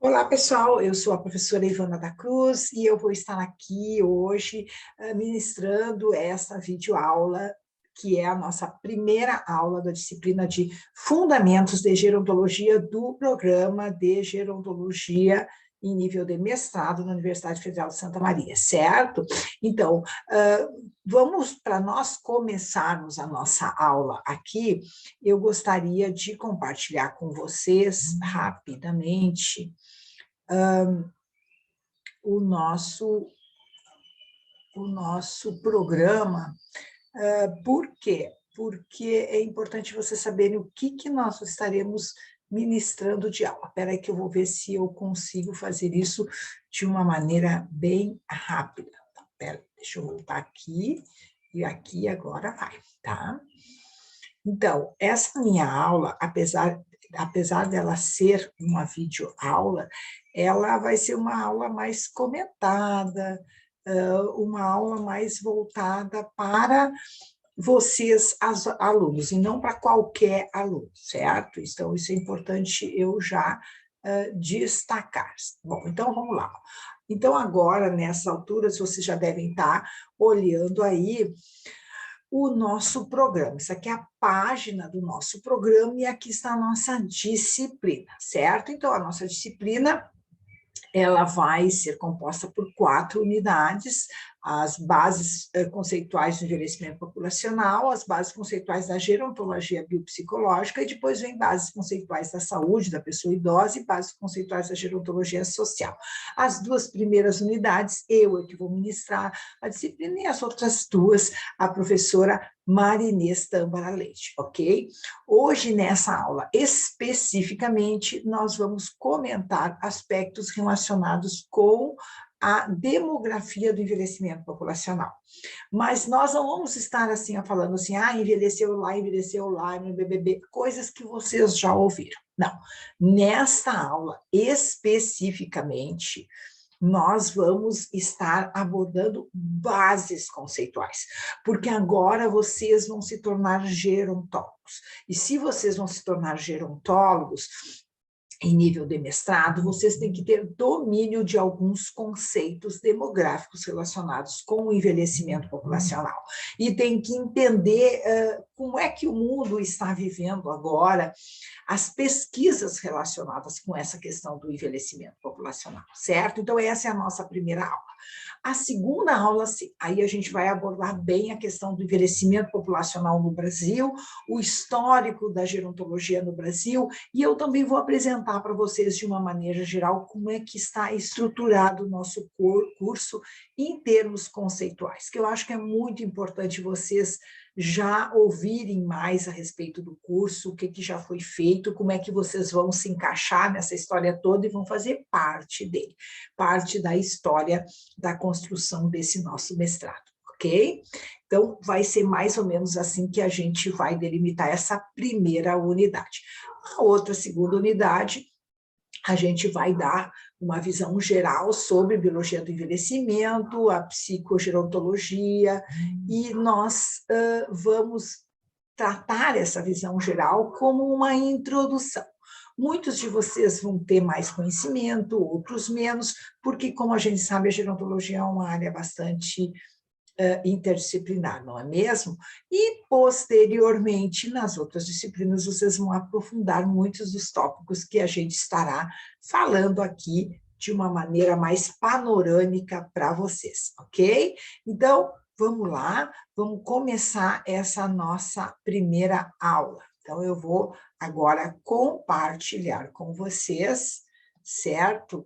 Olá, pessoal. Eu sou a professora Ivana da Cruz e eu vou estar aqui hoje ministrando essa videoaula, que é a nossa primeira aula da disciplina de Fundamentos de Gerontologia do programa de Gerontologia em nível de mestrado na Universidade Federal de Santa Maria, certo? Então, vamos, para nós começarmos a nossa aula aqui, eu gostaria de compartilhar com vocês rapidamente o nosso, o nosso programa. Por quê? Porque é importante vocês saberem o que nós estaremos ministrando de aula. Espera aí que eu vou ver se eu consigo fazer isso de uma maneira bem rápida. Então, deixa eu voltar aqui, e aqui agora vai, tá? Então, essa minha aula, apesar dela ser uma videoaula, ela vai ser uma aula mais comentada, uma aula mais voltada para vocês, alunos, e não para qualquer aluno, certo? Então, isso é importante eu já destacar. Bom, então vamos lá. Então, agora, nessas alturas, vocês já devem estar olhando aí o nosso programa. Isso aqui é a página do nosso programa e aqui está a nossa disciplina, certo? Então, a nossa disciplina, ela vai ser composta por 4 unidades: as bases conceituais do envelhecimento populacional, as bases conceituais da gerontologia biopsicológica, e depois vem bases conceituais da saúde da pessoa idosa e bases conceituais da gerontologia social. As 2 primeiras unidades, eu é que vou ministrar a disciplina, e as outras 2, a professora Marinês Tâmbara Leite, ok? Hoje, nessa aula, especificamente, nós vamos comentar aspectos relacionados com a demografia do envelhecimento populacional. Mas nós não vamos estar assim, falando assim, envelheceu lá, no BBB, coisas que vocês já ouviram. Não. Nesta aula, especificamente, nós vamos estar abordando bases conceituais, porque agora vocês vão se tornar gerontólogos. E se vocês vão se tornar gerontólogos, em nível de mestrado, vocês têm que ter domínio de alguns conceitos demográficos relacionados com o envelhecimento populacional. E tem que entender como é que o mundo está vivendo agora as pesquisas relacionadas com essa questão do envelhecimento populacional, certo? Então, essa é a nossa primeira aula. A segunda aula, sim, aí a gente vai abordar bem a questão do envelhecimento populacional no Brasil, o histórico da gerontologia no Brasil, e eu também vou apresentar para vocês, de uma maneira geral, como é que está estruturado o nosso curso em termos conceituais, que eu acho que é muito importante vocês já ouvirem mais a respeito do curso, o que já foi feito, como é que vocês vão se encaixar nessa história toda e vão fazer parte dele, parte da história da construção desse nosso mestrado, ok? Então, vai ser mais ou menos assim que a gente vai delimitar essa primeira unidade. A outra segunda unidade, a gente vai dar uma visão geral sobre biologia do envelhecimento, a psicogerontologia, e nós vamos tratar essa visão geral como uma introdução. Muitos de vocês vão ter mais conhecimento, outros menos, porque, como a gente sabe, a gerontologia é uma área bastante interdisciplinar, não é mesmo? E, posteriormente, nas outras disciplinas, vocês vão aprofundar muitos dos tópicos que a gente estará falando aqui de uma maneira mais panorâmica para vocês, ok? Então, vamos lá, vamos começar essa nossa primeira aula. Então, eu vou agora compartilhar com vocês, certo?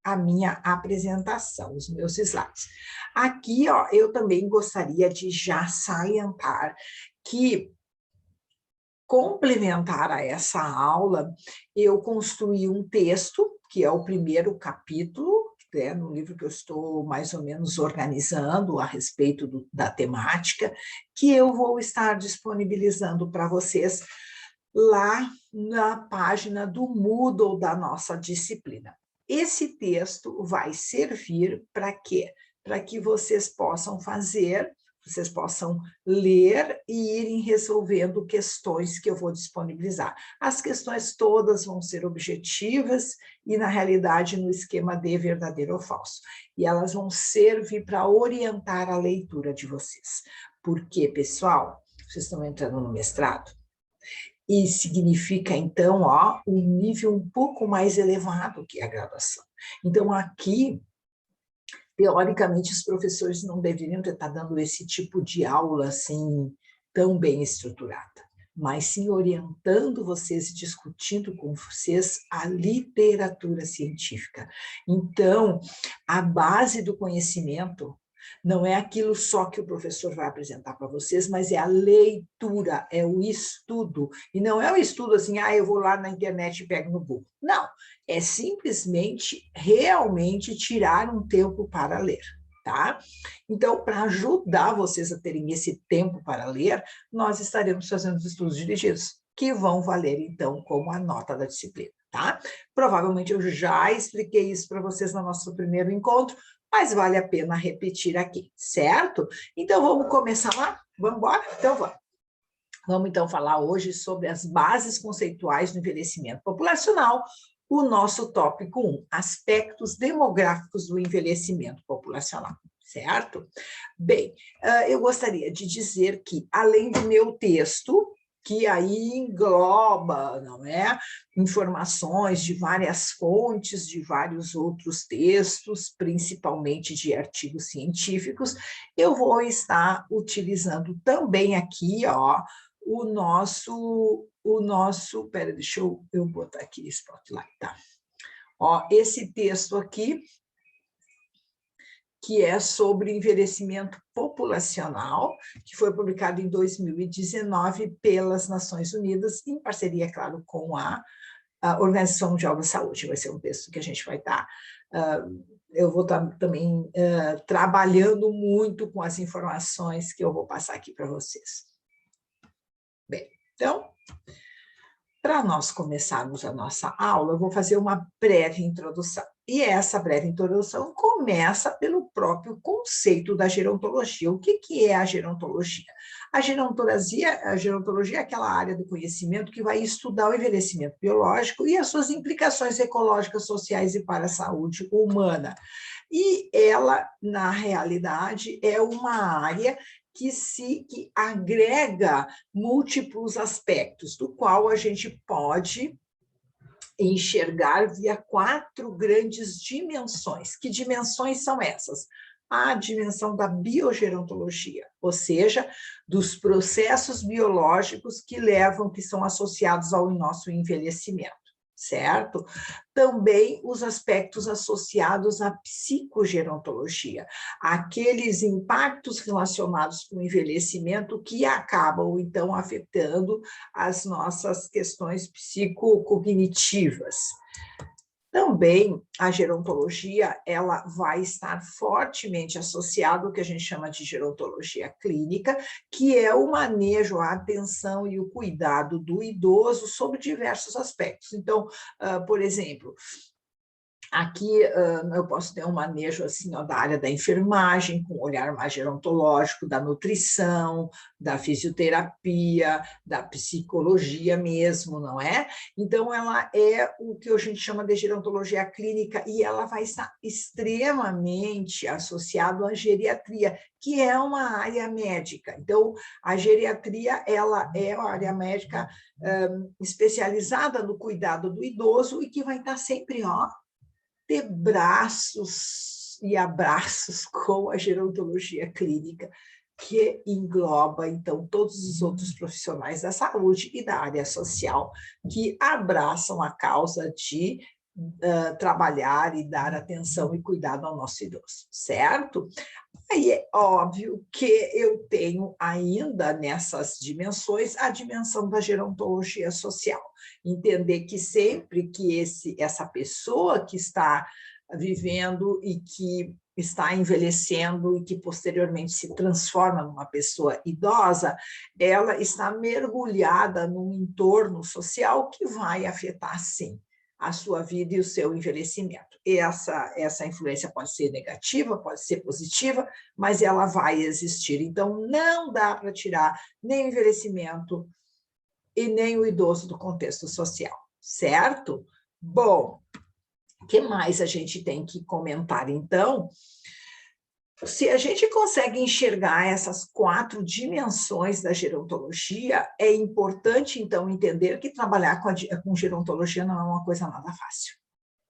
A minha apresentação, os meus slides. Aqui, ó, eu também gostaria de já salientar que, complementar a essa aula, eu construí um texto, que é o primeiro capítulo, né, no livro que eu estou mais ou menos organizando a respeito da temática, que eu vou estar disponibilizando para vocês lá na página do Moodle da nossa disciplina. Esse texto vai servir para quê? Para que vocês possam fazer vocês possam ler e irem resolvendo questões que eu vou disponibilizar. As questões todas vão ser objetivas e, na realidade, no esquema de verdadeiro ou falso. E elas vão servir para orientar a leitura de vocês. Porque, pessoal, vocês estão entrando no mestrado, e significa, então, um nível um pouco mais elevado que a graduação. Então, aqui, teoricamente, os professores não deveriam estar dando esse tipo de aula assim, tão bem estruturada, mas sim orientando vocês e discutindo com vocês a literatura científica. Então, a base do conhecimento não é aquilo só que o professor vai apresentar para vocês, mas é a leitura, é o estudo. E não é o estudo assim, eu vou lá na internet e pego no Google. Não, é simplesmente, realmente, tirar um tempo para ler, tá? Então, para ajudar vocês a terem esse tempo para ler, nós estaremos fazendo os estudos dirigidos, que vão valer, então, como a nota da disciplina, tá? Provavelmente eu já expliquei isso para vocês no nosso primeiro encontro, mas vale a pena repetir aqui, certo? Então, vamos começar lá? Vamos embora? Então, vamos. Vamos, então, falar hoje sobre as bases conceituais do envelhecimento populacional, o nosso tópico 1, aspectos demográficos do envelhecimento populacional, certo? Bem, eu gostaria de dizer que, além do meu texto, que aí engloba, não é, informações de várias fontes, de vários outros textos, principalmente de artigos científicos, eu vou estar utilizando também aqui, o nosso, pera, deixa eu botar aqui spotlight, tá? Esse texto aqui, que é sobre envelhecimento populacional, que foi publicado em 2019 pelas Nações Unidas, em parceria, claro, com a Organização Mundial da Saúde. Vai ser um texto que a gente vai estar... eu vou estar também trabalhando muito com as informações que eu vou passar aqui para vocês. Bem, então, para nós começarmos a nossa aula, eu vou fazer uma breve introdução. E essa breve introdução começa pelo próprio conceito da gerontologia. O que é a gerontologia? A gerontologia é aquela área do conhecimento que vai estudar o envelhecimento biológico e as suas implicações ecológicas, sociais e para a saúde humana. E ela, na realidade, é uma área que agrega múltiplos aspectos, do qual a gente pode enxergar via 4 grandes dimensões. Que dimensões são essas? A dimensão da biogerontologia, ou seja, dos processos biológicos que são associados ao nosso envelhecimento, certo? Também os aspectos associados à psicogerontologia, aqueles impactos relacionados com o envelhecimento que acabam, então, afetando as nossas questões psicocognitivas. Também a gerontologia, ela vai estar fortemente associada ao que a gente chama de gerontologia clínica, que é o manejo, a atenção e o cuidado do idoso sobre diversos aspectos. Então, por exemplo, aqui eu posso ter um manejo assim, da área da enfermagem, com um olhar mais gerontológico, da nutrição, da fisioterapia, da psicologia mesmo, não é? Então, ela é o que a gente chama de gerontologia clínica e ela vai estar extremamente associada à geriatria, que é uma área médica. Então, a geriatria, ela é uma área médica especializada no cuidado do idoso e que vai estar sempre, de braços e abraços com a gerontologia clínica, que engloba, então, todos os outros profissionais da saúde e da área social que abraçam a causa de trabalhar e dar atenção e cuidado ao nosso idoso, certo? Aí é óbvio que eu tenho ainda nessas dimensões a dimensão da gerontologia social. Entender que sempre que essa pessoa que está vivendo e que está envelhecendo e que posteriormente se transforma numa pessoa idosa, ela está mergulhada num entorno social que vai afetar, sim, a sua vida e o seu envelhecimento. Essa influência pode ser negativa, pode ser positiva, mas ela vai existir. Então, não dá para tirar nem o envelhecimento e nem o idoso do contexto social, certo? Bom, o que mais a gente tem que comentar, então? Se a gente consegue enxergar essas 4 dimensões da gerontologia, é importante, então, entender que trabalhar com gerontologia não é uma coisa nada fácil.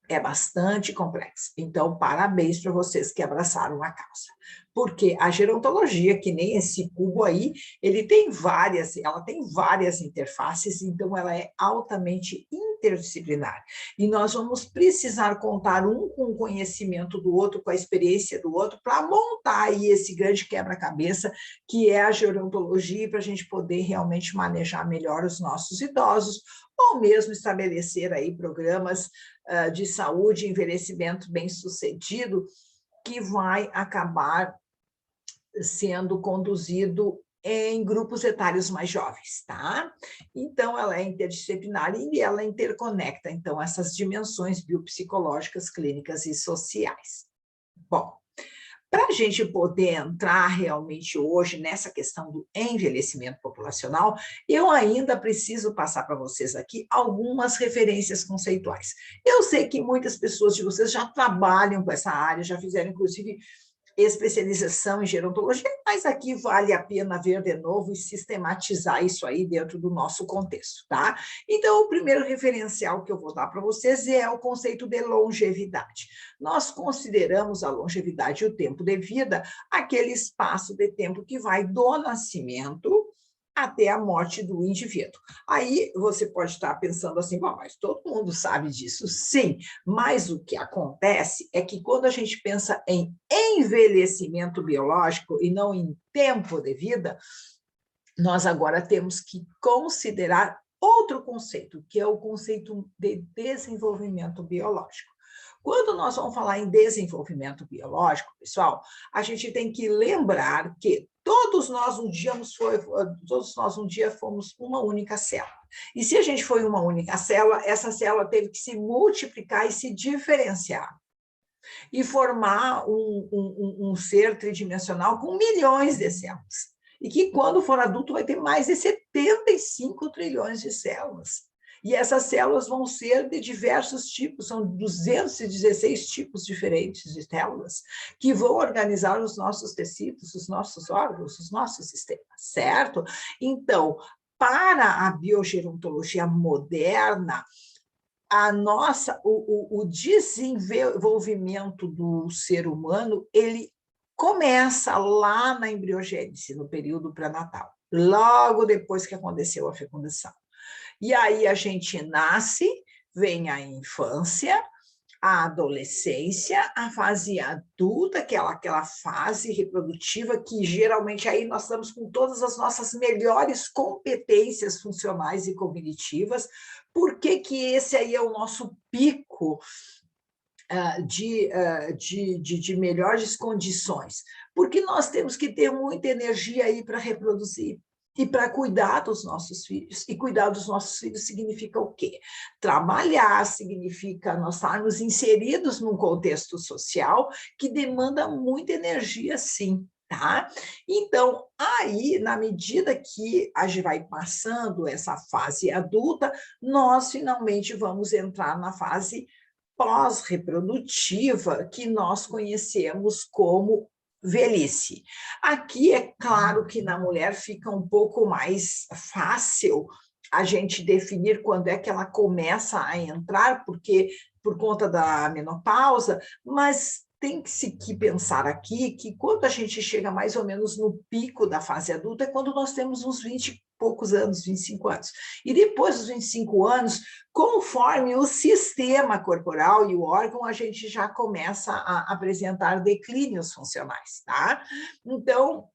É bastante complexo. Então, parabéns para vocês que abraçaram a causa. Porque a gerontologia, que nem esse cubo aí, ela tem várias interfaces, então ela é altamente interdisciplinar. E nós vamos precisar contar um com o conhecimento do outro, com a experiência do outro, para montar aí esse grande quebra-cabeça que é a gerontologia, para a gente poder realmente manejar melhor os nossos idosos, ou mesmo estabelecer aí programas de saúde e envelhecimento bem-sucedido, que vai acabar sendo conduzido em grupos etários mais jovens, tá? Então, ela é interdisciplinar e ela interconecta, então, essas dimensões biopsicológicas, clínicas e sociais. Bom, para a gente poder entrar realmente hoje nessa questão do envelhecimento populacional, eu ainda preciso passar para vocês aqui algumas referências conceituais. Eu sei que muitas pessoas de vocês já trabalham com essa área, já fizeram, inclusive, especialização em gerontologia, mas aqui vale a pena ver de novo e sistematizar isso aí dentro do nosso contexto, tá? Então, o primeiro referencial que eu vou dar para vocês é o conceito de longevidade. Nós consideramos a longevidade e o tempo de vida aquele espaço de tempo que vai do nascimento até a morte do indivíduo. Aí você pode estar pensando assim, bom, mas todo mundo sabe disso. Sim, mas o que acontece é que quando a gente pensa em envelhecimento biológico e não em tempo de vida, nós agora temos que considerar outro conceito, que é o conceito de desenvolvimento biológico. Quando nós vamos falar em desenvolvimento biológico, pessoal, a gente tem que lembrar que todos nós um dia fomos uma única célula. E se a gente foi uma única célula, essa célula teve que se multiplicar e se diferenciar e formar um ser tridimensional com milhões de células. E que, quando for adulto, vai ter mais de 75 trilhões de células. E essas células vão ser de diversos tipos, são 216 tipos diferentes de células, que vão organizar os nossos tecidos, os nossos órgãos, os nossos sistemas, certo? Então, para a biogerontologia moderna, o desenvolvimento do ser humano, ele começa lá na embriogênese, no período pré-natal, logo depois que aconteceu a fecundação. E aí a gente nasce, vem a infância, a adolescência, a fase adulta, que é aquela fase reprodutiva que geralmente aí nós estamos com todas as nossas melhores competências funcionais e cognitivas. Por que que esse aí é o nosso pico de melhores condições? Porque nós temos que ter muita energia aí para reproduzir e para cuidar dos nossos filhos. E cuidar dos nossos filhos significa o quê? Trabalhar, significa nós estarmos inseridos num contexto social que demanda muita energia, sim. Tá? Então, aí, na medida que a gente vai passando essa fase adulta, nós finalmente vamos entrar na fase pós-reprodutiva, que nós conhecemos como velhice. Aqui é claro que na mulher fica um pouco mais fácil a gente definir quando é que ela começa a entrar, porque por conta da menopausa, mas tem que pensar aqui que quando a gente chega mais ou menos no pico da fase adulta é quando nós temos uns 20 e poucos anos, 25 anos. E depois dos 25 anos, conforme o sistema corporal e o órgão, a gente já começa a apresentar declínios funcionais, tá? Então,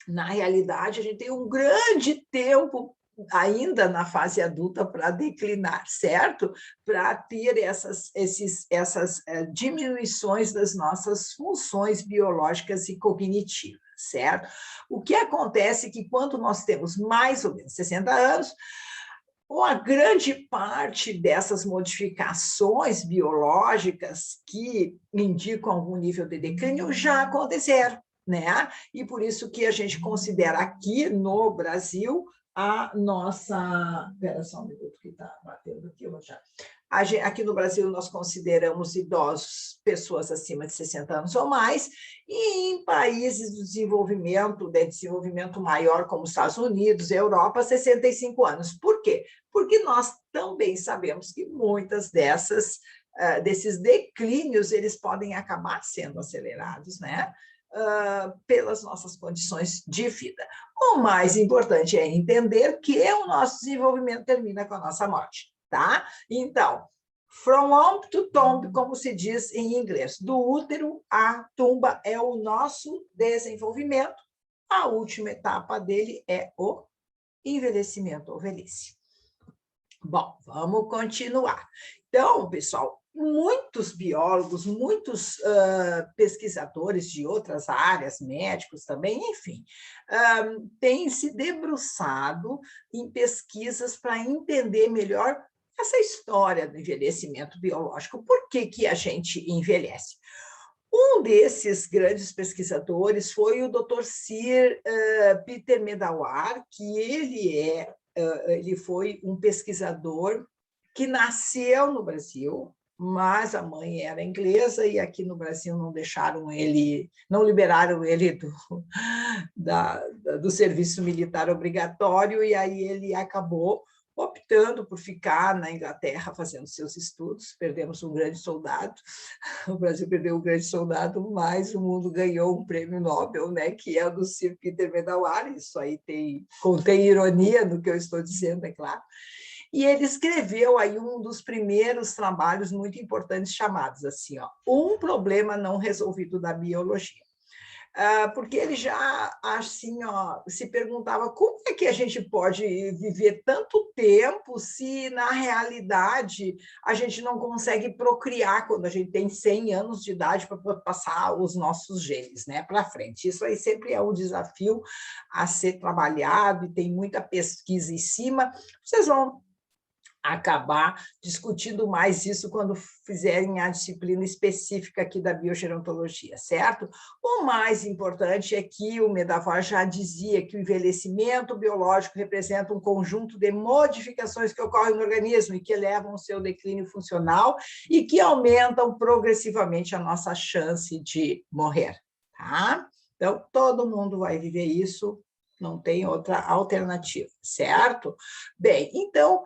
na realidade, a gente tem um grande tempo ainda na fase adulta para declinar, certo? Para ter essas diminuições das nossas funções biológicas e cognitivas, certo? O que acontece é que quando nós temos mais ou menos 60 anos, Uma grande parte dessas modificações biológicas que indicam algum nível de declínio já aconteceram, né? E por isso que a gente considera aqui no Brasil a nossa... Espera só um minuto que está batendo aqui, eu vou já... Aqui no Brasil, nós consideramos idosos pessoas acima de 60 anos ou mais, e em países do desenvolvimento, de desenvolvimento maior, como os Estados Unidos, Europa, 65 anos. Por quê? Porque nós também sabemos que muitas desses declínios, eles podem acabar sendo acelerados, né? Pelas nossas condições de vida. O mais importante é entender que o nosso desenvolvimento termina com a nossa morte, tá? Então, from womb to tomb, como se diz em inglês, do útero à tumba é o nosso desenvolvimento. A última etapa dele é o envelhecimento ou velhice. Bom, vamos continuar. Então, pessoal, muitos biólogos, muitos pesquisadores de outras áreas, médicos também, enfim, têm se debruçado em pesquisas para entender melhor essa história do envelhecimento biológico. Por que que a gente envelhece? Um desses grandes pesquisadores foi o Dr. Sir Peter Medawar, que ele foi um pesquisador que nasceu no Brasil, mas a mãe era inglesa e aqui no Brasil não deixaram ele, não liberaram ele do serviço militar obrigatório, e aí ele acabou optando por ficar na Inglaterra fazendo seus estudos. Perdemos um grande soldado, o Brasil perdeu um grande soldado, mas o mundo ganhou um prêmio Nobel, né, que é o do Sir Peter Medawar. Isso aí contém ironia no que eu estou dizendo, é claro. E ele escreveu aí um dos primeiros trabalhos muito importantes, chamados assim, Um Problema Não Resolvido da Biologia. Porque ele já assim, se perguntava como é que a gente pode viver tanto tempo se, na realidade, a gente não consegue procriar quando a gente tem 100 anos de idade para passar os nossos genes, né, para frente. Isso aí sempre é um desafio a ser trabalhado e tem muita pesquisa em cima. Vocês vão acabar discutindo mais isso quando fizerem a disciplina específica aqui da biogerontologia, certo? O mais importante é que o Medawar já dizia que o envelhecimento biológico representa um conjunto de modificações que ocorrem no organismo e que levam ao seu declínio funcional e que aumentam progressivamente a nossa chance de morrer, tá? Então, todo mundo vai viver isso, não tem outra alternativa, certo? Bem, então,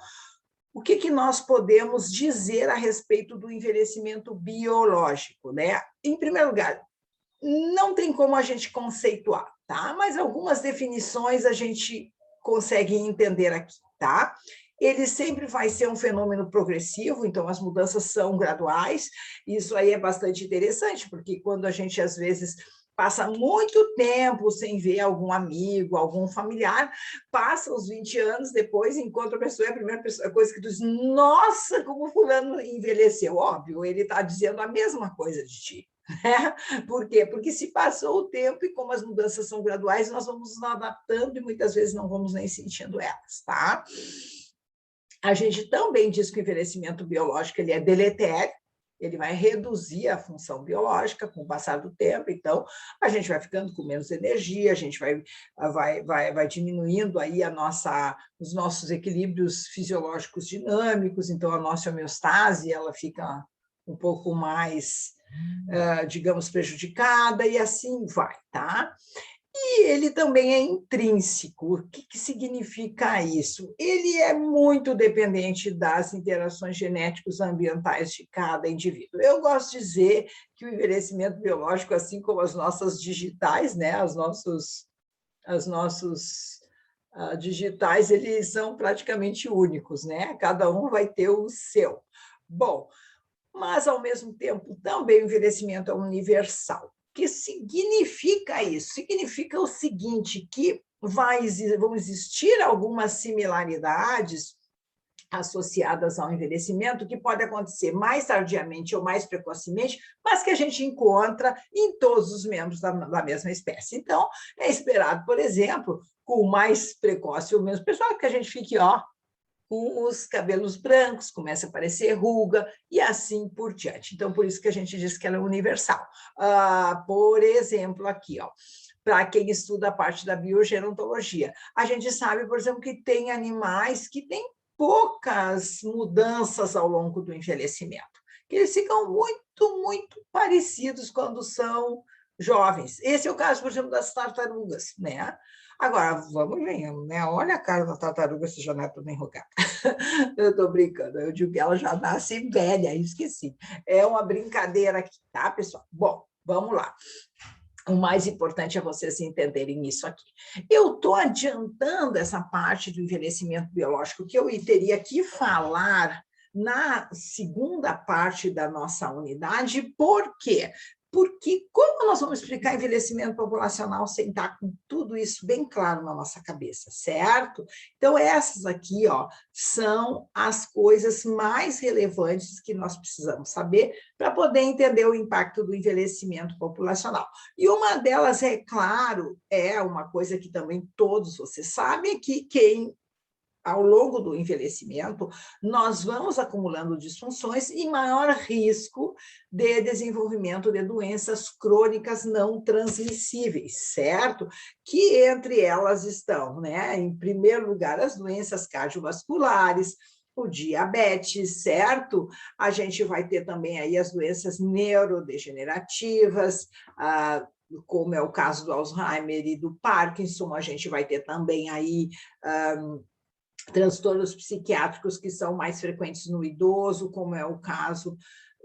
o que nós podemos dizer a respeito do envelhecimento biológico, né? Em primeiro lugar, não tem como a gente conceituar, tá? Mas algumas definições a gente consegue entender aqui, tá? Ele sempre vai ser um fenômeno progressivo, então as mudanças são graduais. Isso aí é bastante interessante, porque quando a gente, às vezes, passa muito tempo sem ver algum amigo, algum familiar, passa os 20 anos depois, encontra a pessoa, é a primeira coisa que tu diz, nossa, como fulano envelheceu. Óbvio, ele está dizendo a mesma coisa de ti. Por quê? Porque se passou o tempo e como as mudanças são graduais, nós vamos nos adaptando e muitas vezes não vamos nem sentindo elas, tá? A gente também diz que o envelhecimento biológico ele é deletério, ele vai reduzir a função biológica com o passar do tempo, então a gente vai ficando com menos energia, a gente vai diminuindo aí os nossos equilíbrios fisiológicos dinâmicos, então a nossa homeostase ela fica um pouco mais, digamos, prejudicada, e assim vai, tá? E ele também é intrínseco. O que significa isso? Ele é muito dependente das interações genéticas ambientais de cada indivíduo. Eu gosto de dizer que o envelhecimento biológico, assim como as nossas digitais, né, as nossos digitais, eles são praticamente únicos, né? Cada um vai ter o seu. Bom, mas, ao mesmo tempo, também o envelhecimento é universal. O que significa isso? Significa o seguinte, que vão existir algumas similaridades associadas ao envelhecimento, que pode acontecer mais tardiamente ou mais precocemente, mas que a gente encontra em todos os membros da mesma espécie. Então, é esperado, por exemplo, com mais precoce ou menos pessoal, que a gente fique, os cabelos brancos, começa a aparecer ruga e assim por diante. Então, por isso que a gente diz que ela é universal. Por exemplo, aqui, ó, para quem estuda a parte da biogerontologia, a gente sabe, por exemplo, que tem animais que têm poucas mudanças ao longo do envelhecimento, que eles ficam muito parecidos quando são jovens. Esse é o caso, por exemplo, das tartarugas, né? Agora, vamos ver, né? Olha a cara da tartaruga, se já não é toda enrugada. Eu estou brincando, eu digo que ela já nasce velha, esqueci. É uma brincadeira aqui, tá, pessoal? Bom, vamos lá. O mais importante é vocês entenderem isso aqui. Eu estou adiantando essa parte do envelhecimento biológico que eu teria que falar na segunda parte da nossa unidade. Por quê? Porque como nós vamos explicar envelhecimento populacional sem estar com tudo isso bem claro na nossa cabeça, certo? Então, essas aqui, ó, são as coisas mais relevantes que nós precisamos saber para poder entender o impacto do envelhecimento populacional. E uma delas, é claro, é uma coisa que também todos vocês sabem, que ao longo do envelhecimento, nós vamos acumulando disfunções e maior risco de desenvolvimento de doenças crônicas não transmissíveis, certo? Que entre elas estão, né, em primeiro lugar, as doenças cardiovasculares, o diabetes, certo? A gente vai ter também aí as doenças neurodegenerativas, como é o caso do Alzheimer e do Parkinson, a gente vai ter também aí transtornos psiquiátricos que são mais frequentes no idoso, como é o caso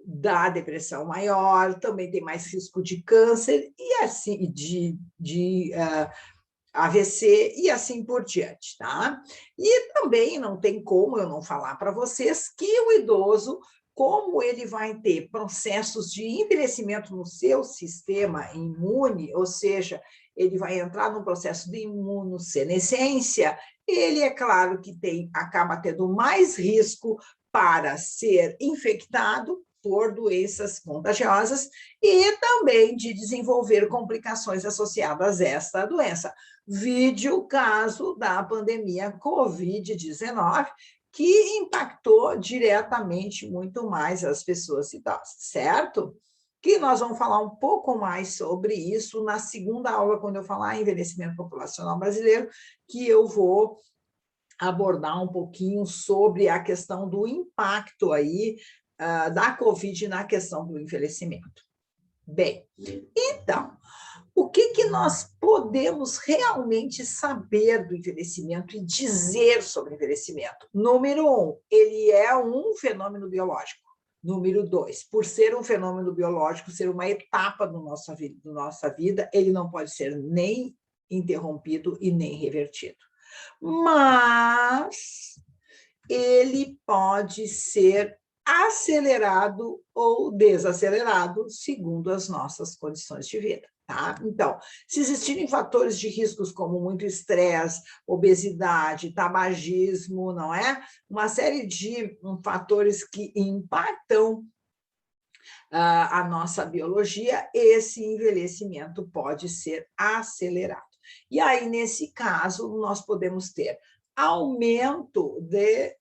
da depressão maior, também tem mais risco de câncer e assim de AVC e assim por diante, tá? E também não tem como eu não falar para vocês que o idoso, como ele vai ter processos de envelhecimento no seu sistema imune, ou seja, ele vai entrar num processo de imunossenescência, ele, é claro que acaba tendo mais risco para ser infectado por doenças contagiosas e também de desenvolver complicações associadas a esta doença. Vide o caso da pandemia Covid-19, que impactou diretamente muito mais as pessoas idosas, certo? Que nós vamos falar um pouco mais sobre isso na segunda aula, quando eu falar em envelhecimento populacional brasileiro, que eu vou abordar um pouquinho sobre a questão do impacto aí da Covid na questão do envelhecimento. Bem, então, o que nós podemos realmente saber do envelhecimento e dizer sobre o envelhecimento? Número 1, ele é um fenômeno biológico. Número 2, por ser um fenômeno biológico, ser uma etapa da nossa vida, ele não pode ser nem interrompido e nem revertido. Mas ele pode ser acelerado ou desacelerado segundo as nossas condições de vida. Tá? Então, se existirem fatores de riscos como muito estresse, obesidade, tabagismo, não é? Uma série de fatores que impactam a nossa biologia, esse envelhecimento pode ser acelerado. E aí, nesse caso, nós podemos ter aumento de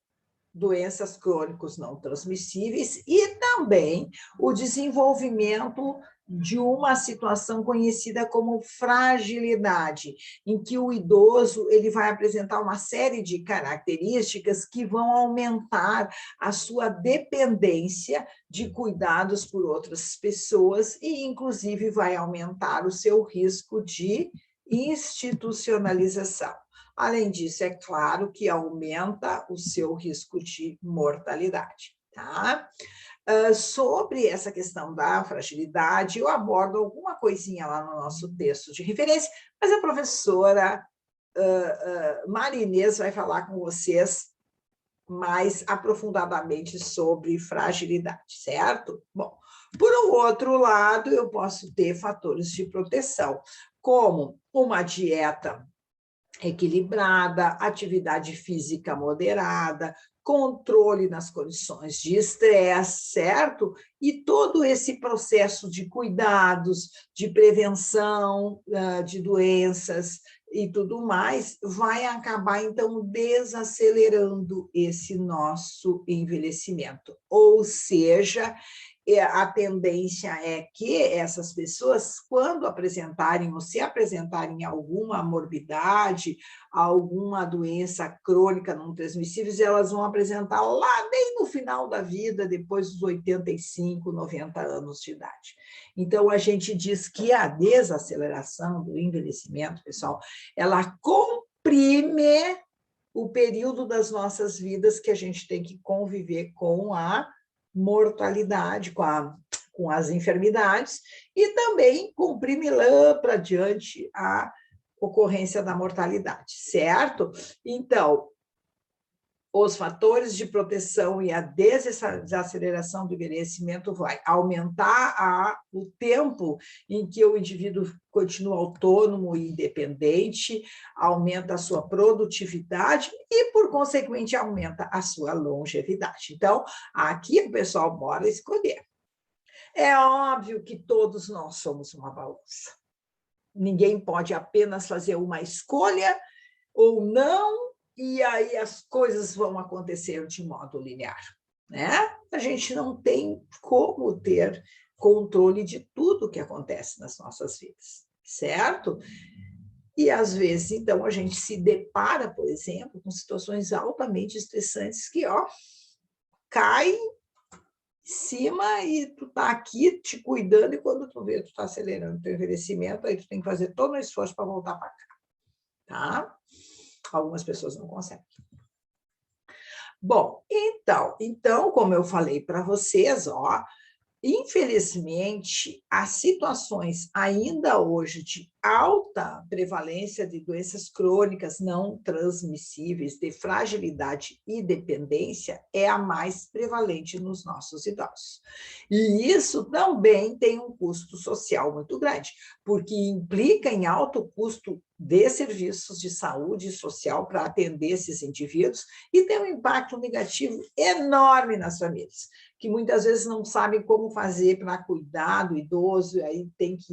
doenças crônicas não transmissíveis e também o desenvolvimento de uma situação conhecida como fragilidade, em que o idoso ele vai apresentar uma série de características que vão aumentar a sua dependência de cuidados por outras pessoas e, inclusive, vai aumentar o seu risco de institucionalização. Além disso, é claro que aumenta o seu risco de mortalidade, tá? Sobre essa questão da fragilidade, eu abordo alguma coisinha lá no nosso texto de referência, mas a professora Marinês vai falar com vocês mais aprofundadamente sobre fragilidade, certo? Bom, por um outro lado, eu posso ter fatores de proteção, como uma dieta equilibrada, atividade física moderada, controle nas condições de estresse, certo? E todo esse processo de cuidados, de prevenção de doenças e tudo mais, vai acabar, então, desacelerando esse nosso envelhecimento. Ou seja, a tendência é que essas pessoas, quando apresentarem ou se apresentarem alguma morbidade, alguma doença crônica não transmissível, elas vão apresentar lá bem no final da vida, depois dos 85, 90 anos de idade. Então, a gente diz que a desaceleração do envelhecimento, pessoal, ela comprime o período das nossas vidas que a gente tem que conviver com a mortalidade, com as enfermidades, e também comprime lá para diante a ocorrência da mortalidade, certo? Então, os fatores de proteção e a desaceleração do envelhecimento vai aumentar o tempo em que o indivíduo continua autônomo e independente, aumenta a sua produtividade e, por consequente, aumenta a sua longevidade. Então, aqui o pessoal bora escolher. É óbvio que todos nós somos uma balança. Ninguém pode apenas fazer uma escolha ou não, e aí as coisas vão acontecer de modo linear, né? A gente não tem como ter controle de tudo que acontece nas nossas vidas, certo? E, às vezes, então, a gente se depara, por exemplo, com situações altamente estressantes que, caem em cima e tu tá aqui te cuidando e quando tu vê, tu tá acelerando o teu envelhecimento, aí tu tem que fazer todo o esforço para voltar para cá, tá? Algumas pessoas não conseguem. Bom, então, como eu falei para vocês, infelizmente, as situações ainda hoje de alta prevalência de doenças crônicas não transmissíveis, de fragilidade e dependência, é a mais prevalente nos nossos idosos. E isso também tem um custo social muito grande, porque implica em alto custo de serviços de saúde social para atender esses indivíduos e tem um impacto negativo enorme nas famílias, que muitas vezes não sabem como fazer para cuidar do idoso, aí tem que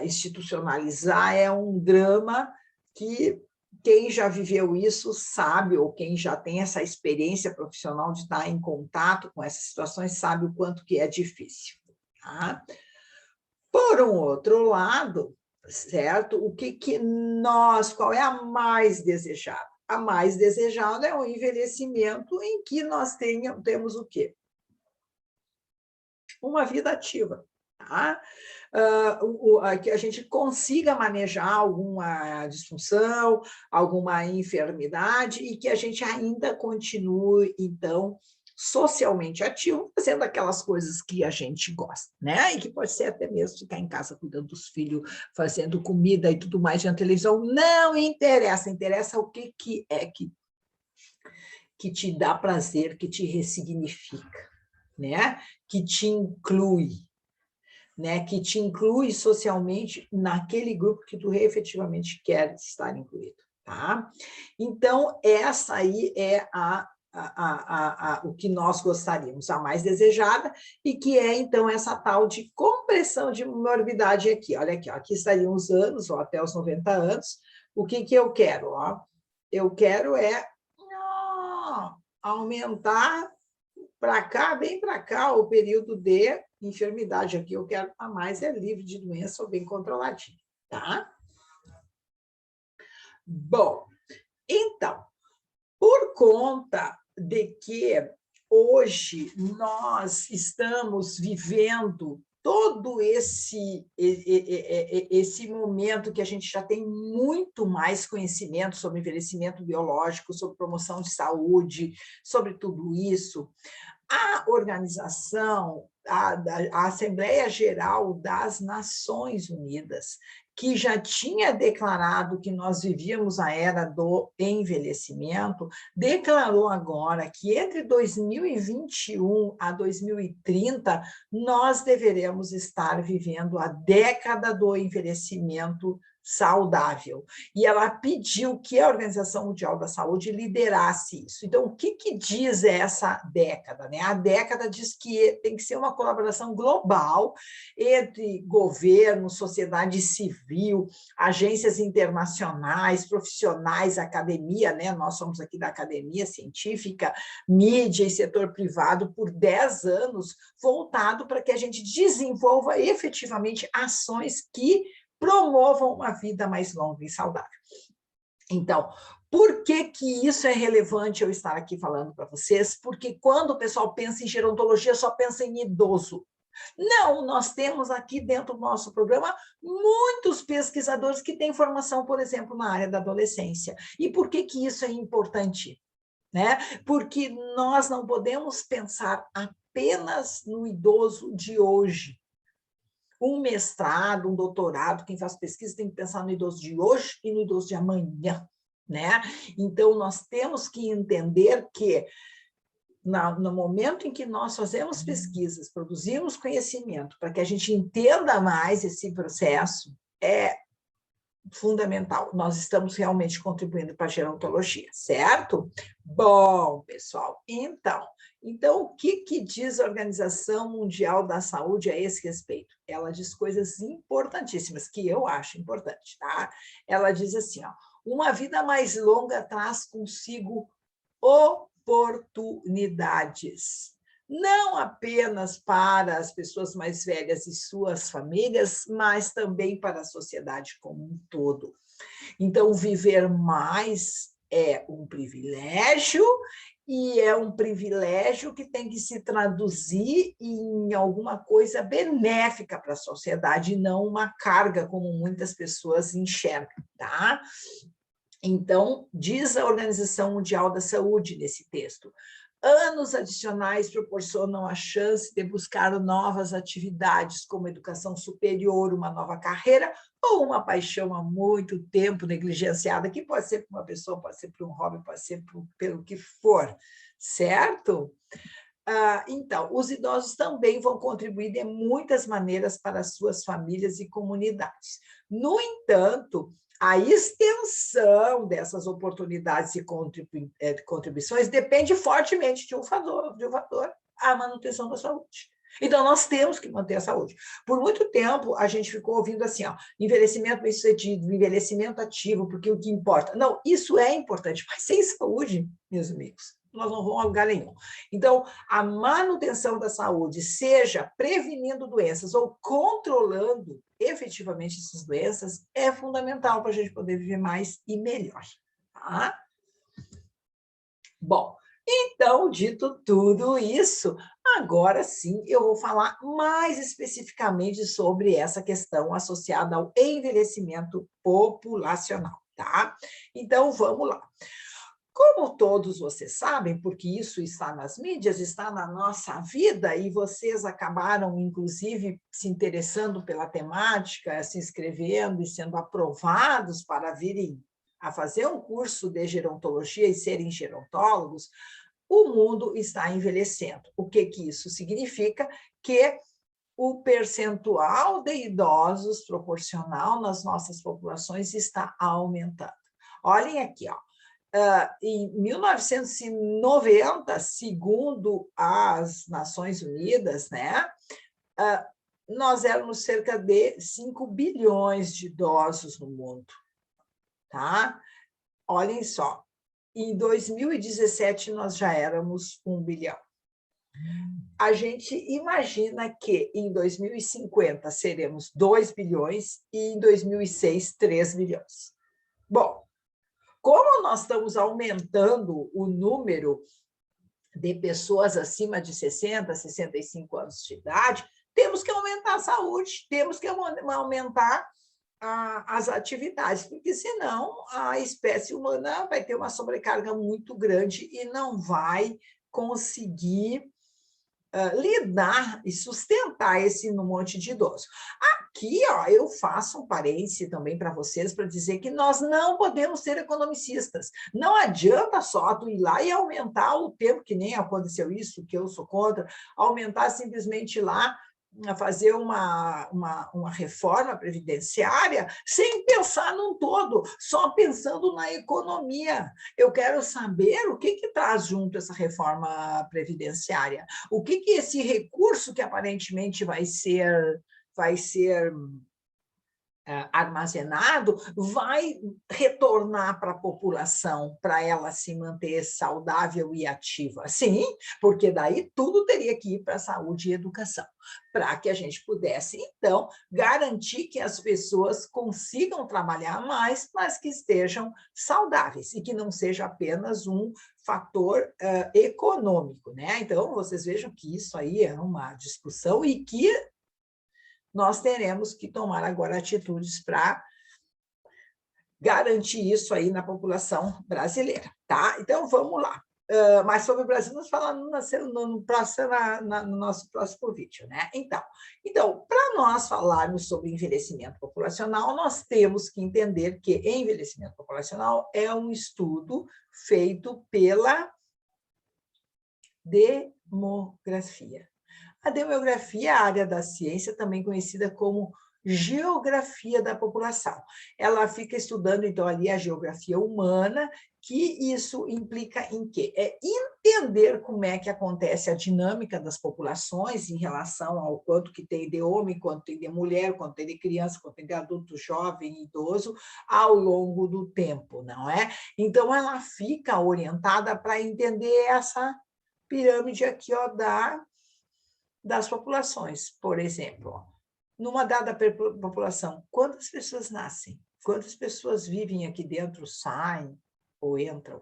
institucionalizar, é um drama que quem já viveu isso sabe, ou quem já tem essa experiência profissional de estar em contato com essas situações, sabe o quanto que é difícil. Tá? Por um outro lado, certo? Qual é a mais desejada? A mais desejada é o envelhecimento em que nós temos o quê? Uma vida ativa, tá? Que a gente consiga manejar alguma disfunção, alguma enfermidade e que a gente ainda continue, então, socialmente ativo, fazendo aquelas coisas que a gente gosta, né? E que pode ser até mesmo ficar em casa cuidando dos filhos, fazendo comida e tudo mais na televisão. Não interessa, interessa o que é que te dá prazer, que te ressignifica, né? Que te inclui, né? Que te inclui socialmente naquele grupo que tu efetivamente quer estar incluído, tá? Então, essa aí é o que nós gostaríamos, a mais desejada, e que é, então, essa tal de compressão de morbidade aqui. Olha aqui, aqui estariam os anos, até os 90 anos. O que eu quero? Eu quero aumentar para cá, bem para cá, o período de enfermidade. Aqui eu quero estar mais livre de doença ou bem controladinho, tá? Bom, então, por conta de que hoje nós estamos vivendo todo esse momento que a gente já tem muito mais conhecimento sobre envelhecimento biológico, sobre promoção de saúde, sobre tudo isso, a organização, a Assembleia Geral das Nações Unidas, que já tinha declarado que nós vivíamos a era do envelhecimento, declarou agora que entre 2021 a 2030 nós deveremos estar vivendo a década do envelhecimento saudável. E ela pediu que a Organização Mundial da Saúde liderasse isso. Então, o que diz essa década, né? A década diz que tem que ser uma colaboração global entre governo, sociedade civil, agências internacionais, profissionais, academia, né? Nós somos aqui da academia científica, mídia e setor privado por 10 anos, voltado para que a gente desenvolva efetivamente ações que promovam uma vida mais longa e saudável. Então, por que isso é relevante eu estar aqui falando para vocês? Porque quando o pessoal pensa em gerontologia, só pensa em idoso. Não, nós temos aqui dentro do nosso programa muitos pesquisadores que têm formação, por exemplo, na área da adolescência. E por que isso é importante? Né? Porque nós não podemos pensar apenas no idoso de hoje. Um mestrado, um doutorado, quem faz pesquisa tem que pensar no idoso de hoje e no idoso de amanhã, né? Então, nós temos que entender que no momento em que nós fazemos pesquisas, produzimos conhecimento para que a gente entenda mais esse processo, é fundamental. Nós estamos realmente contribuindo para a gerontologia, certo? Bom, pessoal, então o que diz a Organização Mundial da Saúde a esse respeito? Ela diz coisas importantíssimas, que eu acho importante, tá? Ela diz assim, ó, uma vida mais longa traz consigo oportunidades. Não apenas para as pessoas mais velhas e suas famílias, mas também para a sociedade como um todo. Então, viver mais é um privilégio, e é um privilégio que tem que se traduzir em alguma coisa benéfica para a sociedade, e não uma carga, como muitas pessoas enxergam, tá? Então, diz a Organização Mundial da Saúde nesse texto, anos adicionais proporcionam a chance de buscar novas atividades, como educação superior, uma nova carreira ou uma paixão há muito tempo negligenciada, que pode ser para uma pessoa, pode ser para um hobby, pode ser pelo que for, certo? Então, os idosos também vão contribuir de muitas maneiras para as suas famílias e comunidades. No entanto, a extensão dessas oportunidades e contribuições depende fortemente de um fator, a manutenção da saúde. Então, nós temos que manter a saúde. Por muito tempo, a gente ficou ouvindo assim, ó, envelhecimento bem-sucedido, envelhecimento ativo, porque o que importa. Não, isso é importante, mas sem saúde, meus amigos, nós não vamos a lugar nenhum. Então, a manutenção da saúde, seja prevenindo doenças ou controlando efetivamente essas doenças, é fundamental para a gente poder viver mais e melhor. Tá? Bom, então, dito tudo isso, agora sim eu vou falar mais especificamente sobre essa questão associada ao envelhecimento populacional, tá? Então, vamos lá. Como todos vocês sabem, porque isso está nas mídias, está na nossa vida, e vocês acabaram, inclusive, se interessando pela temática, se inscrevendo e sendo aprovados para virem a fazer um curso de gerontologia e serem gerontólogos, o mundo está envelhecendo. O que isso significa? Que o percentual de idosos proporcional nas nossas populações está aumentando. Olhem aqui, ó. Em 1990, segundo as Nações Unidas, né, nós éramos cerca de 5 bilhões de idosos no mundo. Tá? Olhem só, em 2017 nós já éramos 1 bilhão. A gente imagina que em 2050 seremos 2 bilhões e em 2006, 3 bilhões. Bom, como nós estamos aumentando o número de pessoas acima de 60, 65 anos de idade, temos que aumentar a saúde, temos que aumentar as atividades, porque senão a espécie humana vai ter uma sobrecarga muito grande e não vai conseguir lidar e sustentar esse monte de idosos. Aqui, ó, eu faço um parêntese também para vocês para dizer que nós não podemos ser economicistas. Não adianta só tu ir lá e aumentar o tempo, que nem aconteceu isso, que eu sou contra, aumentar simplesmente lá fazer uma reforma previdenciária sem pensar num todo, só pensando na economia. Eu quero saber o que traz junto essa reforma previdenciária, o que esse recurso que aparentemente vai ser armazenado vai retornar para a população, para ela se manter saudável e ativa. Sim, porque daí tudo teria que ir para a saúde e educação, para que a gente pudesse, então, garantir que as pessoas consigam trabalhar mais, mas que estejam saudáveis, e que não seja apenas um fator econômico, né? Então, vocês vejam que isso aí é uma discussão e que nós teremos que tomar agora atitudes para garantir isso aí na população brasileira, tá? Então, vamos lá. Mas sobre o Brasil, nós falamos no nosso próximo vídeo, né? Então para nós falarmos sobre envelhecimento populacional, nós temos que entender que envelhecimento populacional é um estudo feito pela demografia. A demografia é a área da ciência também conhecida como geografia da população. Ela fica estudando, então, ali a geografia humana, que isso implica em quê? É entender como é que acontece a dinâmica das populações em relação ao quanto que tem de homem, quanto tem de mulher, quanto tem de criança, quanto tem de adulto, jovem, idoso, ao longo do tempo, não é? Então, ela fica orientada para entender essa pirâmide aqui, ó, das populações. Por exemplo, numa dada população, quantas pessoas nascem? Quantas pessoas vivem aqui dentro, saem ou entram?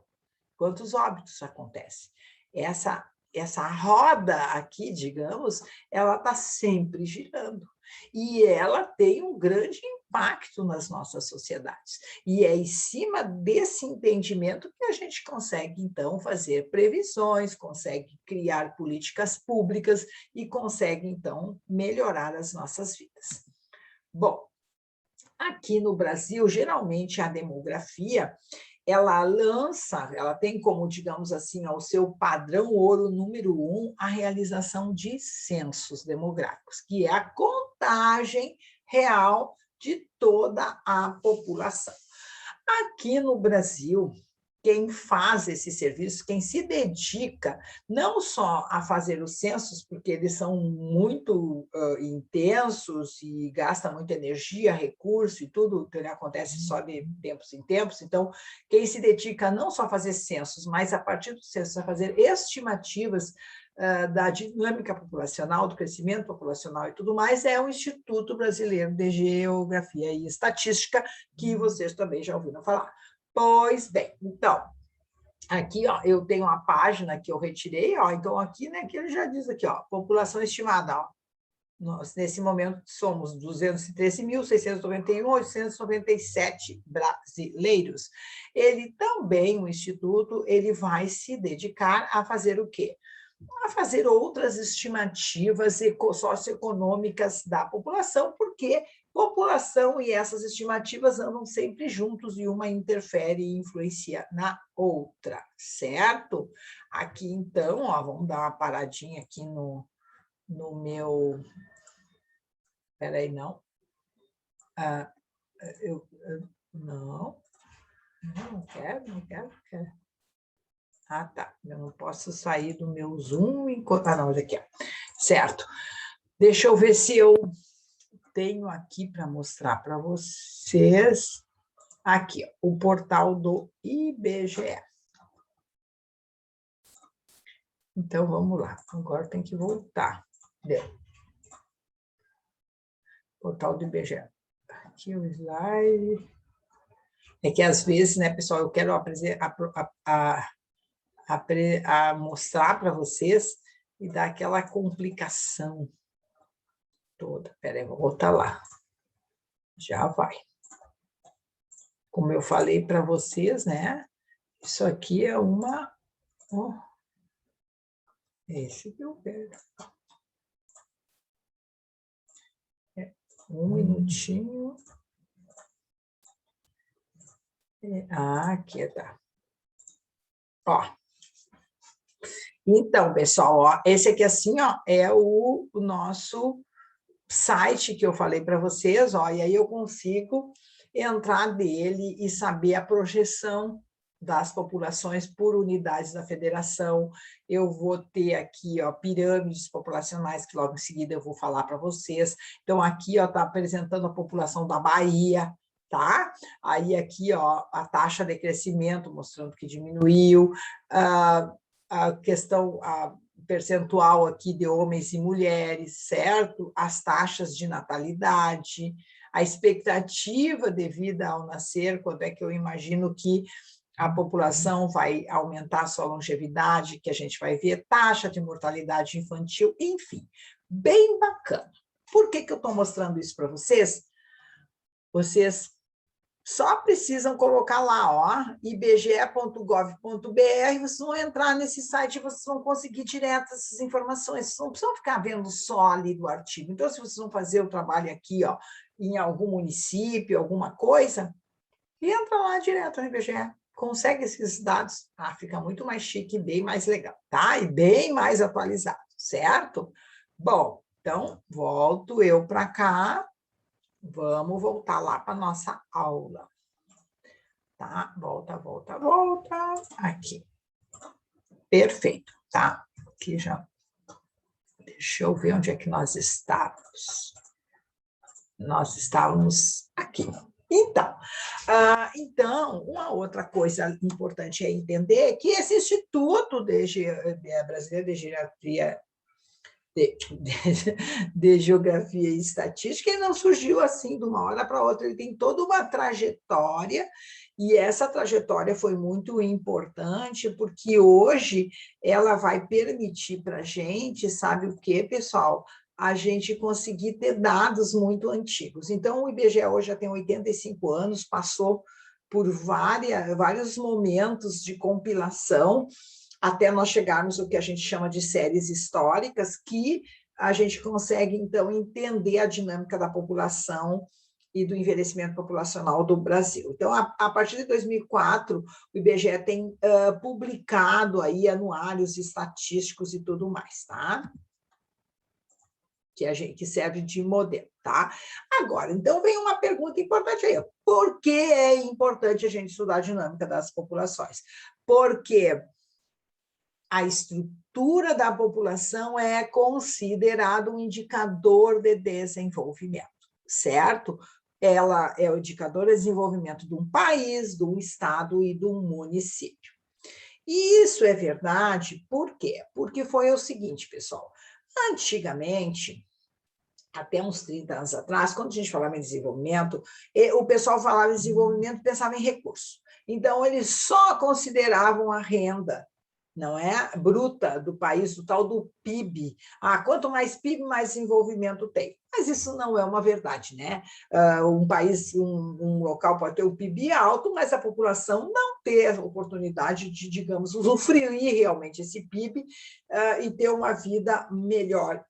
Quantos óbitos acontecem? Essa roda aqui, digamos, ela está sempre girando. E ela tem um grande impacto nas nossas sociedades. E é em cima desse entendimento que a gente consegue, então, fazer previsões, consegue criar políticas públicas e consegue, então, melhorar as nossas vidas. Bom, aqui no Brasil, geralmente a demografia ela tem como, digamos assim, o seu padrão ouro número 1, a realização de censos demográficos, que é a contagem real de toda a população. Aqui no Brasil, quem faz esse serviço, quem se dedica não só a fazer os censos, porque eles são muito intensos e gastam muita energia, recurso e tudo que acontece só de tempos em tempos. Então, quem se dedica não só a fazer censos, mas a partir dos censos a fazer estimativas da dinâmica populacional, do crescimento populacional e tudo mais, é o Instituto Brasileiro de Geografia e Estatística, que vocês também já ouviram falar. Pois bem, então, aqui ó, eu tenho uma página que eu retirei, ó, então aqui, né, que ele já diz aqui, ó, população estimada, ó, nós, nesse momento, somos 213.691.897 brasileiros. Ele também, o Instituto, ele vai se dedicar a fazer o quê? A fazer outras estimativas socioeconômicas da população, porque população e essas estimativas andam sempre juntos e uma interfere e influencia na outra, certo? Aqui, então, ó, vamos dar uma paradinha aqui no meu... Espera aí, não. Não quero. Ah, tá. Eu não posso sair do meu Zoom enquanto... Ah, não, olha aqui. Certo. Deixa eu ver se eu tenho aqui para mostrar para vocês. Aqui, ó, o portal do IBGE. Então, vamos lá. Agora tem que voltar. Deu. Portal do IBGE. Aqui o slide. É que, às vezes, né, pessoal, eu quero mostrar para vocês e dar aquela complicação toda. Espera aí, vou voltar lá. Já vai. Como eu falei para vocês, né? Isso aqui é uma... Oh, esse que eu quero. Um minutinho. Aqui tá. Ó. Então, pessoal, ó, esse aqui assim, ó, é o nosso site que eu falei para vocês, ó, e aí eu consigo entrar dele e saber a projeção das populações por unidades da federação. Eu vou ter aqui, ó, pirâmides populacionais, que logo em seguida eu vou falar para vocês. Então, aqui está apresentando a população da Bahia, tá? Aí aqui, ó, a taxa de crescimento, mostrando que diminuiu, a questão, a percentual aqui de homens e mulheres, certo? As taxas de natalidade, a expectativa de vida ao nascer, quando é que eu imagino que a população vai aumentar a sua longevidade, que a gente vai ver taxa de mortalidade infantil, enfim, bem bacana. Por que eu estou mostrando isso para vocês? Vocês só precisam colocar lá, ó, ibge.gov.br, vocês vão entrar nesse site e vocês vão conseguir direto essas informações. Vocês não precisam ficar vendo só ali do artigo. Então, se vocês vão fazer o trabalho aqui, ó, em algum município, alguma coisa, entra lá direto no IBGE, consegue esses dados, fica muito mais chique, bem mais legal, tá? E bem mais atualizado, certo? Bom, então, volto eu para cá, vamos voltar lá para a nossa aula. Tá? Volta, volta, volta. Aqui. Perfeito, tá? Aqui já. Deixa eu ver onde é que nós estávamos. Nós estávamos aqui. Então, uma outra coisa importante é entender que esse Instituto Brasileiro de Geografia de Geografia e Estatística, ele não surgiu assim de uma hora para outra, ele tem toda uma trajetória, e essa trajetória foi muito importante, porque hoje ela vai permitir para a gente, sabe o quê, pessoal? A gente conseguir ter dados muito antigos. Então, o IBGE hoje já tem 85 anos, passou por vários momentos de compilação, até nós chegarmos ao que a gente chama de séries históricas, que a gente consegue, então, entender a dinâmica da população e do envelhecimento populacional do Brasil. Então, a partir de 2004, o IBGE tem publicado aí anuários estatísticos e tudo mais, tá? Que serve de modelo, tá? Agora, então, vem uma pergunta importante aí. Por que é importante a gente estudar a dinâmica das populações? Porque a estrutura da população é considerado um indicador de desenvolvimento, certo? Ela é o indicador de desenvolvimento de um país, de um estado e de um município. E isso é verdade, por quê? Porque foi o seguinte, pessoal, antigamente, até uns 30 anos atrás, quando a gente falava em desenvolvimento, o pessoal falava em desenvolvimento e pensava em recurso. Então, eles só consideravam a renda, não é, bruta do país, do tal do PIB. Quanto mais PIB, mais desenvolvimento tem. Mas isso não é uma verdade, né? Um país, um local pode ter o PIB alto, mas a população não ter a oportunidade de, digamos, usufruir realmente esse PIB e ter uma vida melhor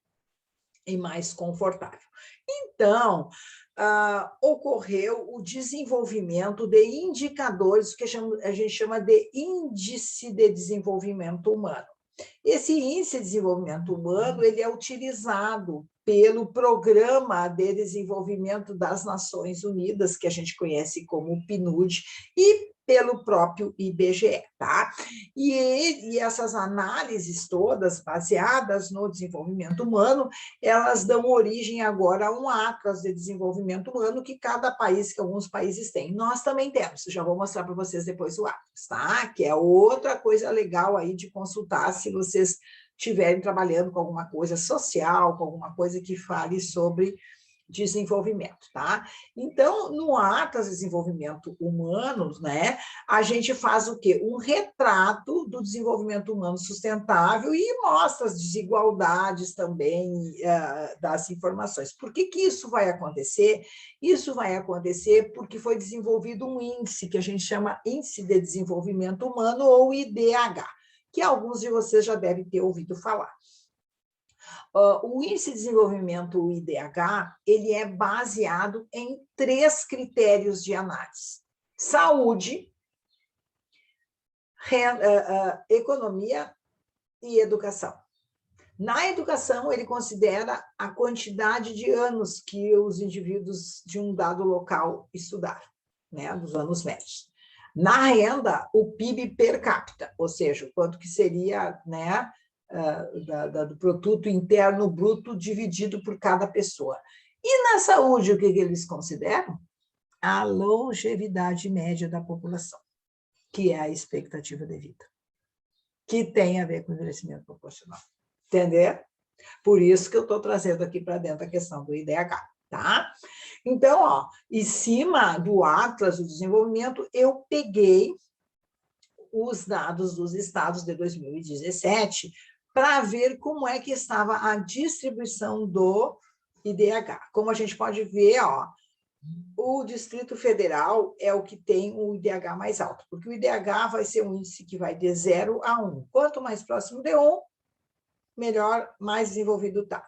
e mais confortável. Então, ocorreu o desenvolvimento de indicadores, que a gente chama de índice de desenvolvimento humano. Esse índice de desenvolvimento humano ele é utilizado pelo Programa de Desenvolvimento das Nações Unidas, que a gente conhece como PNUD, e pelo próprio IBGE, tá? E essas análises todas, baseadas no desenvolvimento humano, elas dão origem agora a um atlas de desenvolvimento humano que cada país, que alguns países têm. Nós também temos, já vou mostrar para vocês depois o atlas, tá? Que é outra coisa legal aí de consultar se vocês estiverem trabalhando com alguma coisa social, com alguma coisa que fale sobre desenvolvimento, tá? Então, no Atlas de Desenvolvimento Humano, né, a gente faz o quê? Um retrato do desenvolvimento humano sustentável e mostra as desigualdades também das informações. Por que isso vai acontecer? Isso vai acontecer porque foi desenvolvido um índice que a gente chama Índice de Desenvolvimento Humano, ou IDH, que alguns de vocês já devem ter ouvido falar. O Índice de Desenvolvimento, o IDH, ele é baseado em 3 critérios de análise: saúde, economia e educação. Na educação, ele considera a quantidade de anos que os indivíduos de um dado local estudaram, né, dos anos médios. Na renda, o PIB per capita, ou seja, quanto que seria, né, do produto interno bruto dividido por cada pessoa. E na saúde, o que eles consideram? A longevidade média da população, que é a expectativa de vida, que tem a ver com o envelhecimento proporcional. Entendeu? Por isso que eu estou trazendo aqui para dentro a questão do IDH, tá? Então, ó, em cima do Atlas do Desenvolvimento, eu peguei os dados dos estados de 2017 para ver como é que estava a distribuição do IDH. Como a gente pode ver, ó, o Distrito Federal é o que tem o IDH mais alto, porque o IDH vai ser um índice que vai de 0 a 1. Quanto mais próximo de 1, melhor, mais desenvolvido está.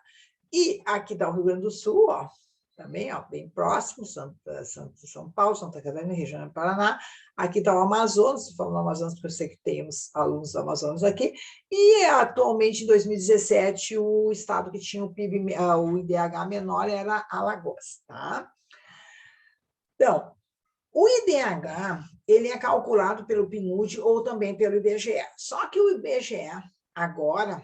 E aqui está o Rio Grande do Sul, ó, também, ó, bem próximo, São Paulo, Santa Catarina, região do Paraná. Aqui está o Amazonas, estou falando do Amazonas porque eu sei que temos alunos do Amazonas aqui. E atualmente, em 2017, o estado que tinha o PIB, o IDH menor era Alagoas, tá? Então, o IDH, ele é calculado pelo PNUD ou também pelo IBGE. Só que o IBGE, agora,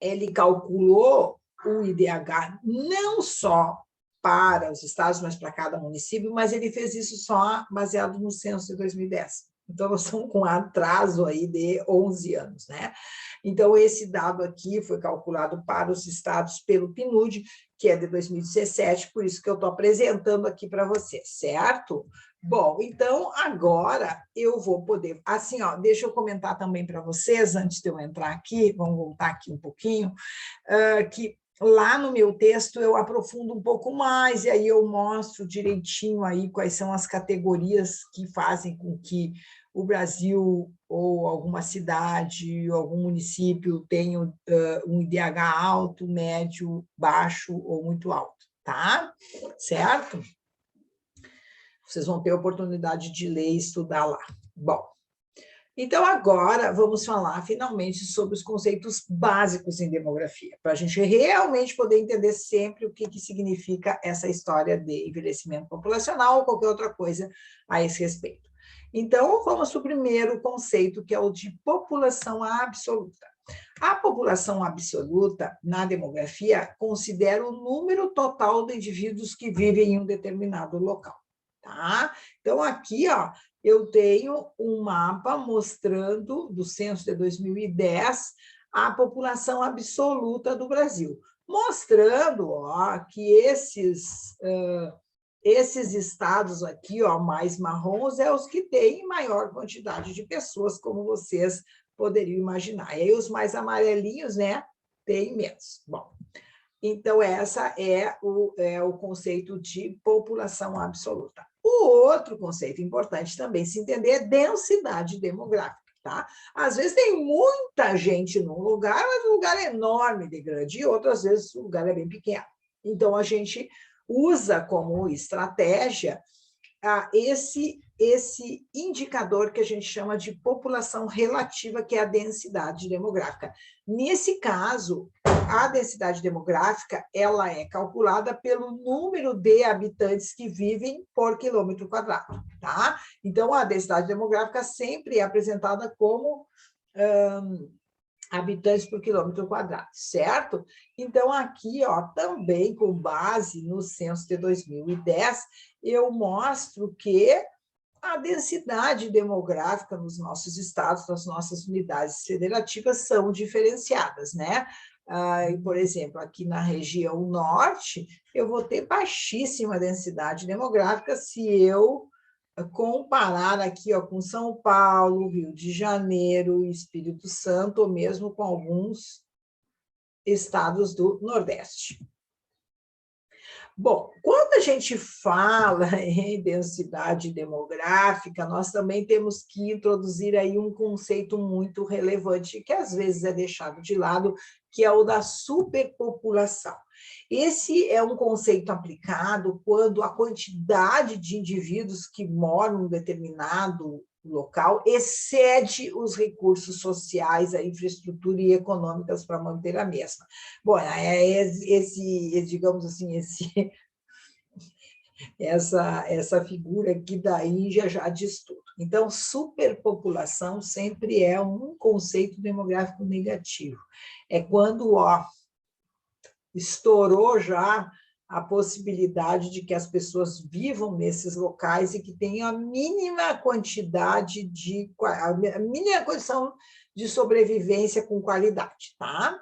ele calculou o IDH não só para os estados, mas para cada município, mas ele fez isso só baseado no censo de 2010. Então, nós estamos com um atraso aí de 11 anos, né? Então, esse dado aqui foi calculado para os estados pelo PNUD, que é de 2017, por isso que eu estou apresentando aqui para vocês, certo? Bom, então, agora eu vou poder... Assim, ó, deixa eu comentar também para vocês, antes de eu entrar aqui, vamos voltar aqui um pouquinho, que lá no meu texto eu aprofundo um pouco mais, e aí eu mostro direitinho aí quais são as categorias que fazem com que o Brasil ou alguma cidade ou algum município tenha um IDH alto, médio, baixo ou muito alto, tá? Certo? Vocês vão ter a oportunidade de ler e estudar lá. Bom, então agora vamos falar finalmente sobre os conceitos básicos em demografia, para a gente realmente poder entender sempre o que significa essa história de envelhecimento populacional ou qualquer outra coisa a esse respeito. Então, vamos para o primeiro conceito, que é o de população absoluta. A população absoluta, na demografia, considera o número total de indivíduos que vivem em um determinado local. Tá? Então, aqui, ó, eu tenho um mapa mostrando, do censo de 2010, a população absoluta do Brasil, mostrando, ó, que esses estados aqui, ó, mais marrons, é os que têm maior quantidade de pessoas, como vocês poderiam imaginar. E aí os mais amarelinhos, né, têm menos. Bom, então essa é o conceito de população absoluta. O outro conceito importante também se entender é densidade demográfica, tá? Às vezes tem muita gente num lugar, mas um lugar é enorme de grande, e outras vezes o lugar é bem pequeno. Então, a gente usa como estratégia esse indicador que a gente chama de população relativa, que é a densidade demográfica. Nesse caso, a densidade demográfica ela é calculada pelo número de habitantes que vivem por quilômetro quadrado, tá? Então, a densidade demográfica sempre é apresentada como habitantes por quilômetro quadrado, certo? Então, aqui, ó, também com base no censo de 2010, eu mostro que a densidade demográfica nos nossos estados, nas nossas unidades federativas, são diferenciadas, né? Por exemplo, aqui na região norte, eu vou ter baixíssima densidade demográfica se eu comparar aqui, ó, com São Paulo, Rio de Janeiro, Espírito Santo, ou mesmo com alguns estados do Nordeste. Bom, quando a gente fala em densidade demográfica, nós também temos que introduzir aí um conceito muito relevante, que às vezes é deixado de lado, que é o da superpopulação. Esse é um conceito aplicado quando a quantidade de indivíduos que moram em um determinado O local excede os recursos sociais, a infraestrutura e econômicas para manter a mesma. Bom, digamos assim, essa figura aqui da Índia já diz tudo. Então, superpopulação sempre é um conceito demográfico negativo. É quando estourou já a possibilidade de que as pessoas vivam nesses locais e que tenham a mínima quantidade a mínima condição de sobrevivência com qualidade, tá?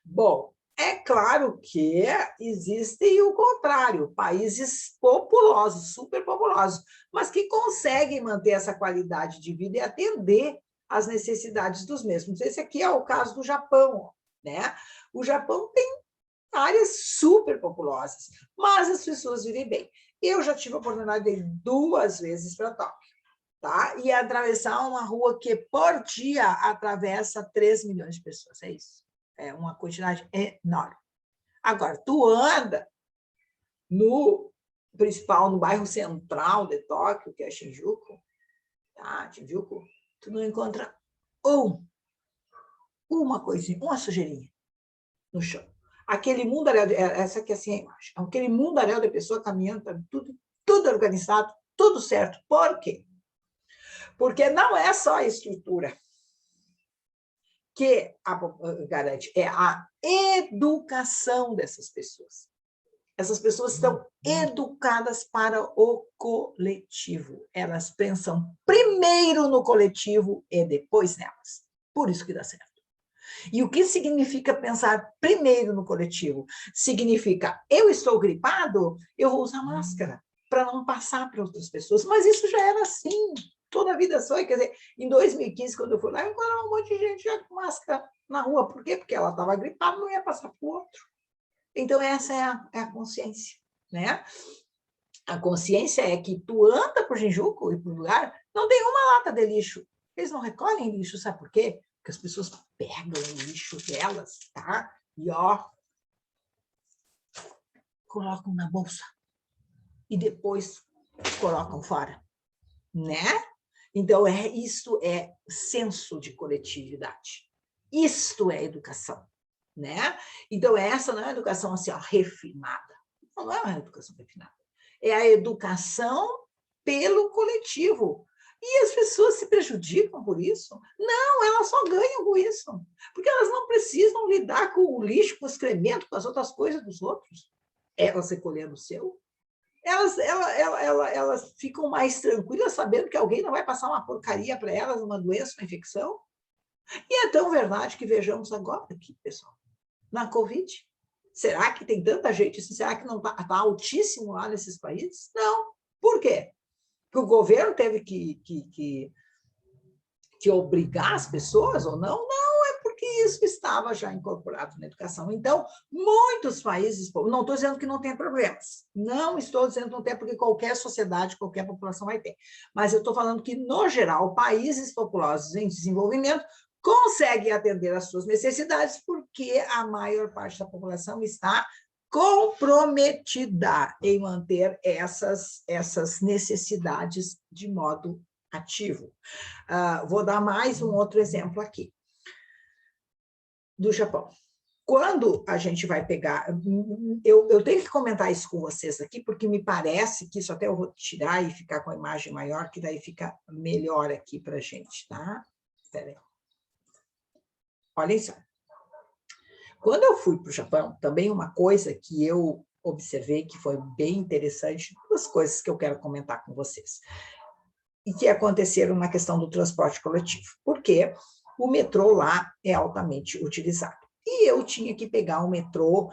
Bom, é claro que existe o contrário, países populosos, superpopulosos, mas que conseguem manter essa qualidade de vida e atender às necessidades dos mesmos. Esse aqui é o caso do Japão, né? O Japão tem áreas superpopulosas, mas as pessoas vivem bem. Eu já tive a oportunidade de ir 2 vezes para Tóquio, tá? E atravessar uma rua que, por dia, atravessa 3 milhões de pessoas, é isso. É uma quantidade enorme. Agora, tu anda no bairro central de Tóquio, que é Shinjuku, tá? Shinjuku, tu não encontra uma coisinha, uma sujeirinha no chão. Aquele mundaréu, essa aqui assim é a imagem, aquele mundaréu de pessoa caminhando, tudo organizado, tudo certo. Por quê? Porque não é só a estrutura que garante, é a educação dessas pessoas. Essas pessoas estão educadas para o coletivo. Elas pensam primeiro no coletivo e depois nelas. Por isso que dá certo. E o que significa pensar primeiro no coletivo? Significa, eu estou gripado, eu vou usar máscara para não passar para outras pessoas. Mas isso já era assim, toda a vida só. Quer dizer, em 2015, quando eu fui lá, eu encontrava um monte de gente já com máscara na rua. Por quê? Porque ela estava gripada, não ia passar para o outro. Então, essa é a consciência, né? A consciência é que tu anda por Shinjuku e por lugar, não tem uma lata de lixo. Eles não recolhem lixo, sabe por quê? Porque as pessoas pegam o lixo delas, tá? E, colocam na bolsa. E depois colocam fora, né? Então, isso é senso de coletividade. Isto é educação, né? Então, essa não é educação assim, refinada. Não é uma educação refinada. É a educação pelo coletivo. E as pessoas se prejudicam por isso? Não, elas só ganham com isso. Porque elas não precisam lidar com o lixo, com o excremento, com as outras coisas dos outros. Elas recolhendo o seu. Elas ficam mais tranquilas sabendo que alguém não vai passar uma porcaria para elas, uma doença, uma infecção. E é tão verdade que vejamos agora aqui, pessoal, na Covid. Será que tem tanta gente assim? Será que não está altíssimo lá nesses países? Não. Por quê? Porque o governo teve que obrigar as pessoas ou não? Não, é porque isso estava já incorporado na educação. Então, muitos países, não estou dizendo que não tem problemas, não estou dizendo que não tem, porque qualquer sociedade, qualquer população vai ter, mas eu estou falando que, no geral, países populosos em desenvolvimento conseguem atender às suas necessidades porque a maior parte da população está comprometida em manter essas necessidades de modo ativo. Vou dar mais um outro exemplo aqui, do Japão. Quando a gente vai pegar... Eu tenho que comentar isso com vocês aqui, porque me parece que isso até eu vou tirar e ficar com a imagem maior, que daí fica melhor aqui para a gente, tá? Espera aí. Olhem só. Quando eu fui para o Japão, também uma coisa que eu observei que foi bem interessante, 2 coisas que eu quero comentar com vocês, e que aconteceram na questão do transporte coletivo, porque o metrô lá é altamente utilizado. E eu tinha que pegar o metrô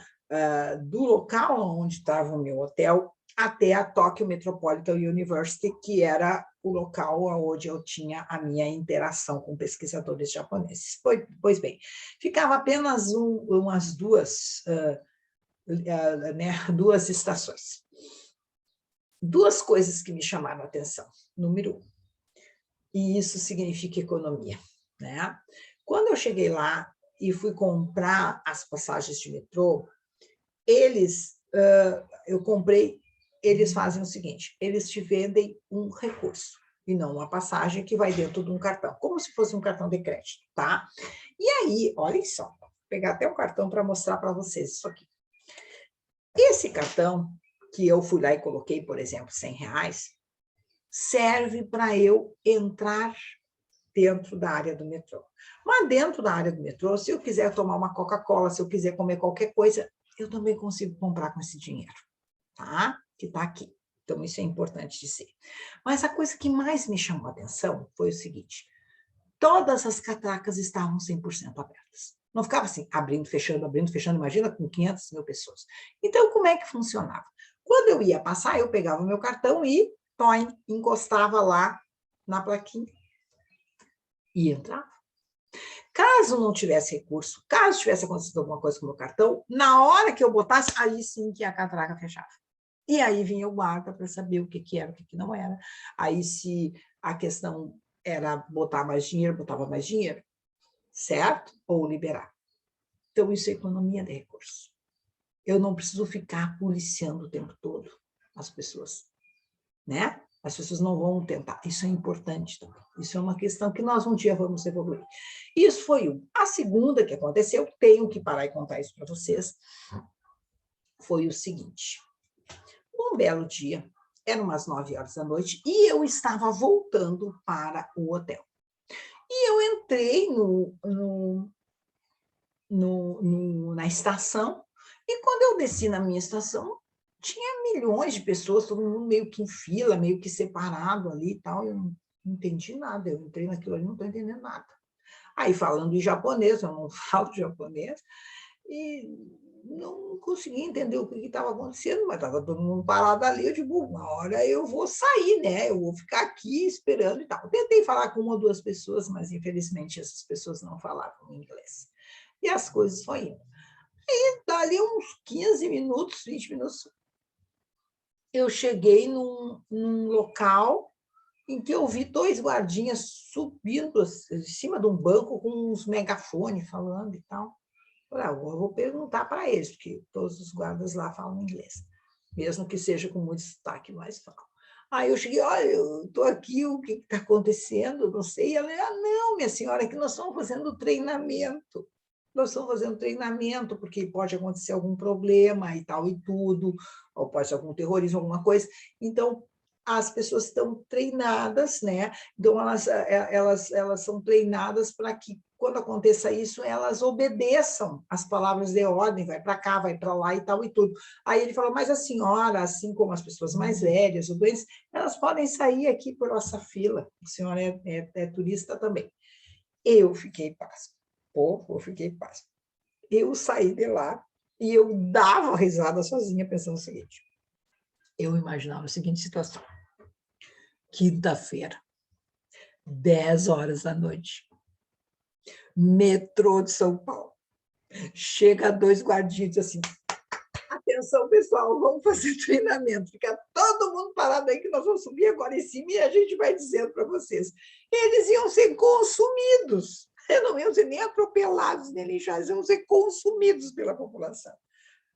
do local onde estava o meu hotel até a Tokyo Metropolitan University, que era o local onde eu tinha a minha interação com pesquisadores japoneses. Pois bem, ficava apenas umas 2 estações. 2 coisas que me chamaram a atenção. Número 1, e isso significa economia, né? Quando eu cheguei lá e fui comprar as passagens de metrô, eu comprei, eles fazem o seguinte, eles te vendem um recurso. e não uma passagem que vai dentro de um cartão, como se fosse um cartão de crédito, tá? E aí, olhem só, vou pegar até o cartão para mostrar para vocês isso aqui. Esse cartão, que eu fui lá e coloquei, por exemplo, R$100, serve para eu entrar dentro da área do metrô. Mas dentro da área do metrô, se eu quiser tomar uma Coca-Cola, se eu quiser comer qualquer coisa, eu também consigo comprar com esse dinheiro, tá? Que está aqui. Então, isso é importante dizer. Mas a coisa que mais me chamou a atenção foi o seguinte: todas as catracas estavam 100% abertas. Não ficava assim, abrindo, fechando, imagina com 500 mil pessoas. Então, como é que funcionava? Quando eu ia passar, eu pegava o meu cartão e encostava lá na plaquinha e entrava. Caso não tivesse recurso, caso tivesse acontecido alguma coisa com o meu cartão, na hora que eu botasse, aí sim que a catraca fechava. E aí vinha o guarda para saber o que era, o que não era. Aí, se a questão era botar mais dinheiro, botava mais dinheiro, certo? Ou liberar. Então, isso é economia de recursos. Eu não preciso ficar policiando o tempo todo as pessoas, né? As pessoas não vão tentar. Isso é importante também. Isso é uma questão que nós um dia vamos evoluir. Isso foi um. A segunda que aconteceu, tenho que parar e contar isso para vocês, foi o seguinte. Um belo dia, eram umas 9 horas da noite, e eu estava voltando para o hotel. E eu entrei na estação, e quando eu desci na minha estação, tinha milhões de pessoas, todo mundo meio que em fila, meio que separado ali e tal. Eu não entendi nada, eu entrei naquilo ali, não estou entendendo nada. Aí, falando em japonês, eu não falo japonês, e não consegui entender o que estava acontecendo, mas estava todo mundo parado ali. Eu digo, uma hora eu vou sair, né? Eu vou ficar aqui esperando e tal. Eu tentei falar com uma ou duas pessoas, mas infelizmente essas pessoas não falavam inglês. E as coisas foram indo. E dali uns 15 minutos, 20 minutos, eu cheguei num local em que eu vi 2 guardinhas subindo em cima de um banco com uns megafones falando e tal. Eu vou perguntar para eles, porque todos os guardas lá falam inglês, mesmo que seja com muito sotaque, mas falam. Aí eu cheguei, olha, eu estou aqui, o que está acontecendo? Não sei. E ela, não, minha senhora, é que nós estamos fazendo treinamento. Nós estamos fazendo treinamento, porque pode acontecer algum problema e tal e tudo, ou pode ser algum terrorismo, alguma coisa. Então, as pessoas estão treinadas, né? Então, elas são treinadas para que, quando aconteça isso, elas obedeçam as palavras de ordem, vai para cá, vai para lá e tal e tudo. Aí ele falou, mas a senhora, assim como as pessoas mais velhas ou doentes, elas podem sair aqui por nossa fila. A senhora é turista também. Eu fiquei pasma. Eu fiquei pasma. Eu saí de lá e eu dava risada sozinha, pensando o seguinte. Eu imaginava a seguinte situação. Quinta-feira, 10 horas da noite. Metrô de São Paulo. Chega 2 guardinhas assim, atenção, pessoal, vamos fazer treinamento. Fica todo mundo parado aí que nós vamos subir agora em cima e a gente vai dizendo para vocês. Eles iam ser consumidos. Não iam ser nem atropelados, nem lixados, iam ser consumidos pela população.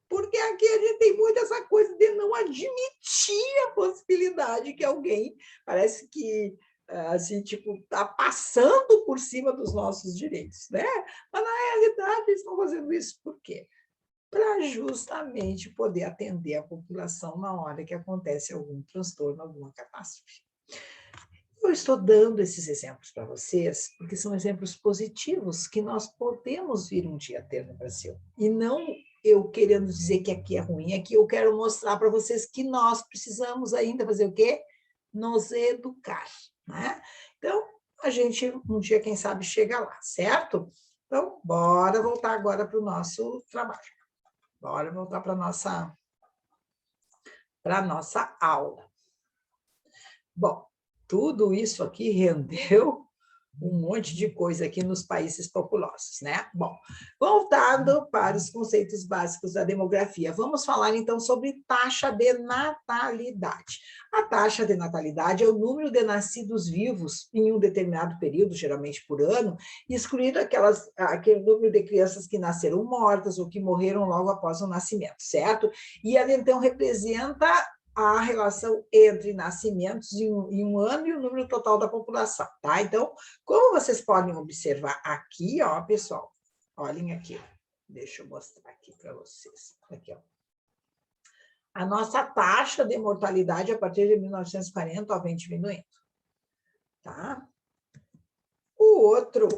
Porque aqui a gente tem muito essa coisa de não admitir a possibilidade que alguém, parece que, assim, tipo, está passando por cima dos nossos direitos, né? Mas, na realidade, eles estão fazendo isso por quê? Para justamente poder atender a população na hora que acontece algum transtorno, alguma catástrofe. Eu estou dando esses exemplos para vocês, porque são exemplos positivos que nós podemos vir um dia ter no Brasil. E não eu querendo dizer que aqui é ruim, aqui eu quero mostrar para vocês que nós precisamos ainda fazer o quê? Nos educar, né? Então, a gente um dia, quem sabe, chega lá, certo? Então, bora voltar agora para o nosso trabalho. Bora voltar para a nossa aula. Bom, tudo isso aqui rendeu um monte de coisa aqui nos países populosos, né? Bom, voltando para os conceitos básicos da demografia, vamos falar então sobre taxa de natalidade. A taxa de natalidade é o número de nascidos vivos em um determinado período, geralmente por ano, excluindo aquele número de crianças que nasceram mortas ou que morreram logo após o nascimento, certo? E ela então representa a relação entre nascimentos em um ano e o número total da população, tá? Então, como vocês podem observar aqui, ó, pessoal, olhem aqui, deixa eu mostrar aqui para vocês. Aqui, ó. A nossa taxa de mortalidade a partir de 1940 ó, vem diminuindo, tá? O outro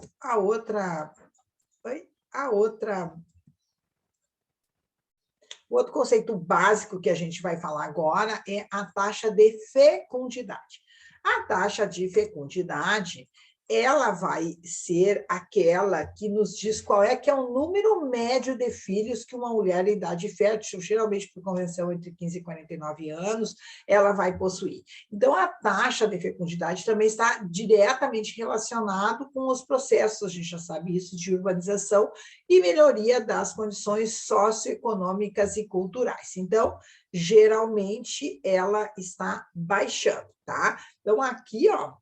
conceito básico que a gente vai falar agora é a taxa de fecundidade. A taxa de fecundidade, ela vai ser aquela que nos diz qual é que é o número médio de filhos que uma mulher em idade fértil, geralmente por convenção entre 15 e 49 anos, ela vai possuir. Então, a taxa de fecundidade também está diretamente relacionado com os processos, a gente já sabe isso, de urbanização e melhoria das condições socioeconômicas e culturais. Então, geralmente, ela está baixando, tá? Então, aqui, ó,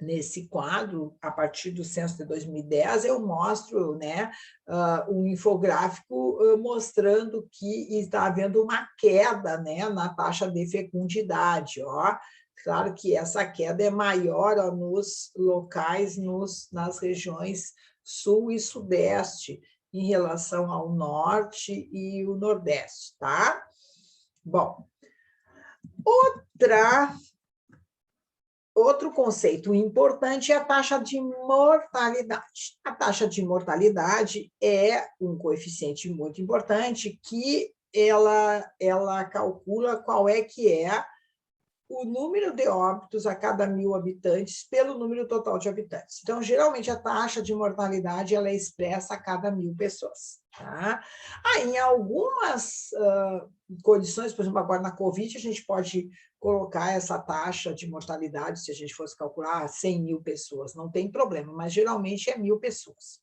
nesse quadro, a partir do censo de 2010, eu mostro, né, um infográfico mostrando que está havendo uma queda, né, na taxa de fecundidade. Ó. Claro que essa queda é maior ó, nos locais, nas regiões sul e sudeste, em relação ao norte e o nordeste, tá? Bom, outro conceito importante é a taxa de mortalidade. A taxa de mortalidade é um coeficiente muito importante que ela calcula qual é que é o número de óbitos a cada 1.000 habitantes pelo número total de habitantes. Então, geralmente, a taxa de mortalidade ela é expressa a cada 1.000 pessoas. Tá? Em algumas condições, por exemplo, agora na Covid, a gente pode colocar essa taxa de mortalidade, se a gente fosse calcular 100.000 pessoas, não tem problema, mas geralmente é 1.000 pessoas.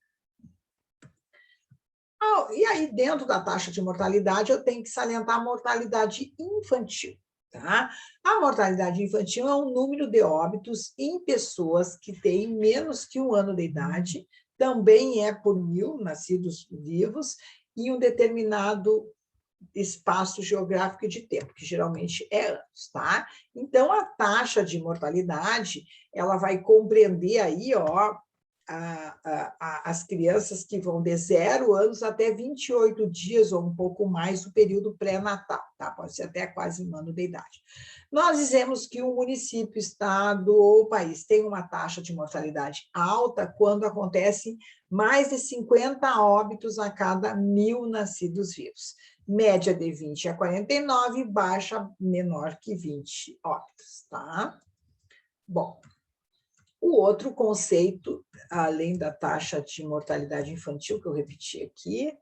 E aí, dentro da taxa de mortalidade, eu tenho que salientar a mortalidade infantil. Tá? A mortalidade infantil é um número de óbitos em pessoas que têm menos que 1 ano de idade, também é por 1.000 nascidos vivos, em um determinado espaço geográfico de tempo, que geralmente é anos, tá? Então, a taxa de mortalidade, ela vai compreender aí, ó, as crianças que vão de 0 anos até 28 dias ou um pouco mais do período pré-natal, tá? Pode ser até quase 1 ano de idade. Nós dizemos que o município, estado ou país tem uma taxa de mortalidade alta quando acontece mais de 50 óbitos a cada 1.000 nascidos vivos. Média de 20 a 49, baixa menor que 20 óbitos, tá? Bom, o outro conceito, além da taxa de mortalidade infantil, que eu repeti aqui,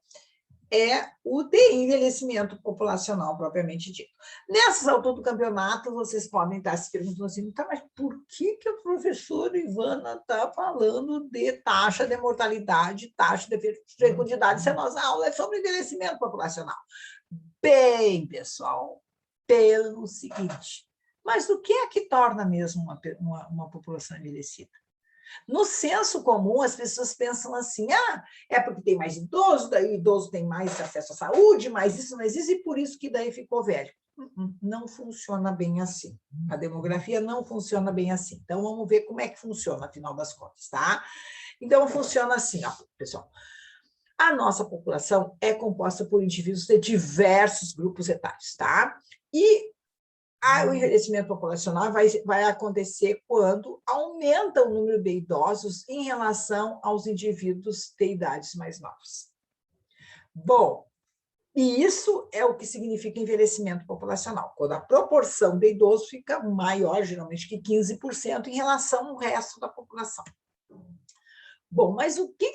é o de envelhecimento populacional, propriamente dito. Nessas alturas do campeonato, vocês podem estar se perguntando assim, tá, mas por que a professora Ivana está falando de taxa de mortalidade, taxa de fecundidade, se a nossa aula é sobre envelhecimento populacional? Bem, pessoal, pelo seguinte, mas o que é que torna mesmo uma população envelhecida? No senso comum, as pessoas pensam assim, é porque tem mais idoso, daí o idoso tem mais acesso à saúde, mais isso, e por isso que daí ficou velho. Não funciona bem assim. A demografia não funciona bem assim. Então, vamos ver como é que funciona, afinal das contas, tá? Então, funciona assim, ó, pessoal. A nossa população é composta por indivíduos de diversos grupos etários, tá? E o envelhecimento populacional vai acontecer quando aumenta o número de idosos em relação aos indivíduos de idades mais novas. Bom, e isso é o que significa envelhecimento populacional, quando a proporção de idosos fica maior, geralmente, que 15% em relação ao resto da população. Bom, mas o que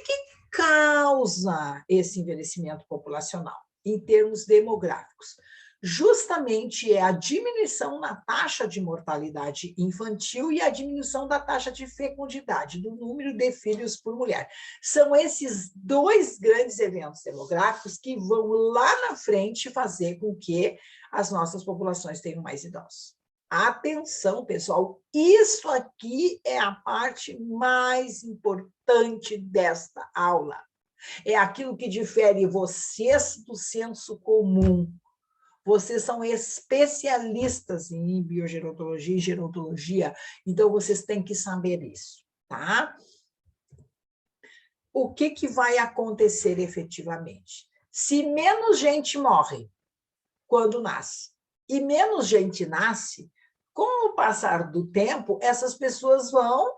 causa esse envelhecimento populacional em termos demográficos? Justamente é a diminuição na taxa de mortalidade infantil e a diminuição da taxa de fecundidade, do número de filhos por mulher. São esses dois grandes eventos demográficos que vão lá na frente fazer com que as nossas populações tenham mais idosos. Atenção, pessoal, isso aqui é a parte mais importante desta aula. É aquilo que difere vocês do senso comum. Vocês são especialistas em biogerontologia e gerontologia, então vocês têm que saber isso, tá? O que vai acontecer efetivamente? Se menos gente morre quando nasce e menos gente nasce, com o passar do tempo, essas pessoas vão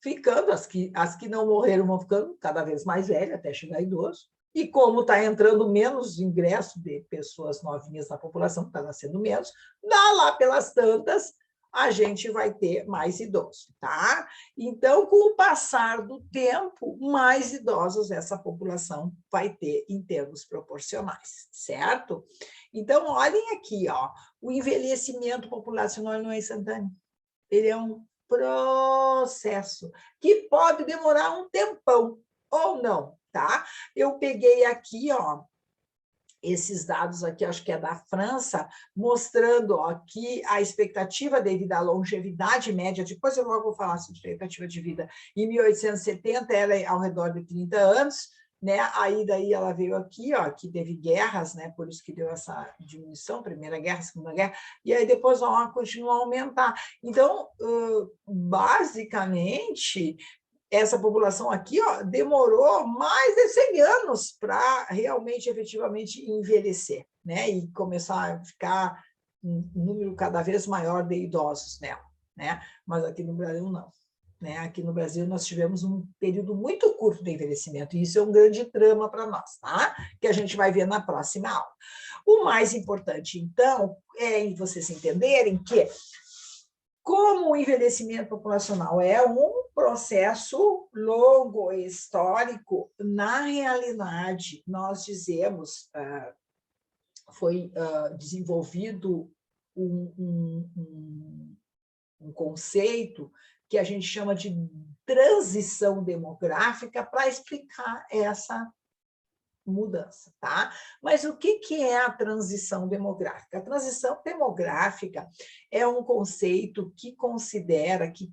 ficando, as que não morreram vão ficando cada vez mais velhas, até chegar idoso. E como está entrando menos ingresso de pessoas novinhas na população, está nascendo menos, dá lá pelas tantas, a gente vai ter mais idosos, tá? Então, com o passar do tempo, mais idosos essa população vai ter em termos proporcionais, certo? Então, olhem aqui, ó, o envelhecimento populacional não é instantâneo. Ele é um processo que pode demorar um tempão ou não, tá? Eu peguei aqui, ó, esses dados aqui, acho que é da França, mostrando ó, que a expectativa de vida, a longevidade média, depois eu logo vou falar sobre expectativa de vida, em 1870 ela é ao redor de 30 anos, né? Aí daí ela veio aqui, ó, que teve guerras, né? Por isso que deu essa diminuição, Primeira Guerra, Segunda Guerra, e aí depois ó, continua a aumentar. Então, basicamente, essa população aqui ó, demorou mais de 100 anos para realmente, efetivamente, envelhecer, né? E começar a ficar um número cada vez maior de idosos nela, né? Mas aqui no Brasil, não. Né? Aqui no Brasil, nós tivemos um período muito curto de envelhecimento, e isso é um grande drama para nós, tá? Que a gente vai ver na próxima aula. O mais importante, então, é vocês entenderem que como o envelhecimento populacional é um processo longo e histórico, na realidade, nós dizemos, foi desenvolvido um conceito que a gente chama de transição demográfica para explicar essa mudança, tá? Mas o que é a transição demográfica? A transição demográfica é um conceito que considera que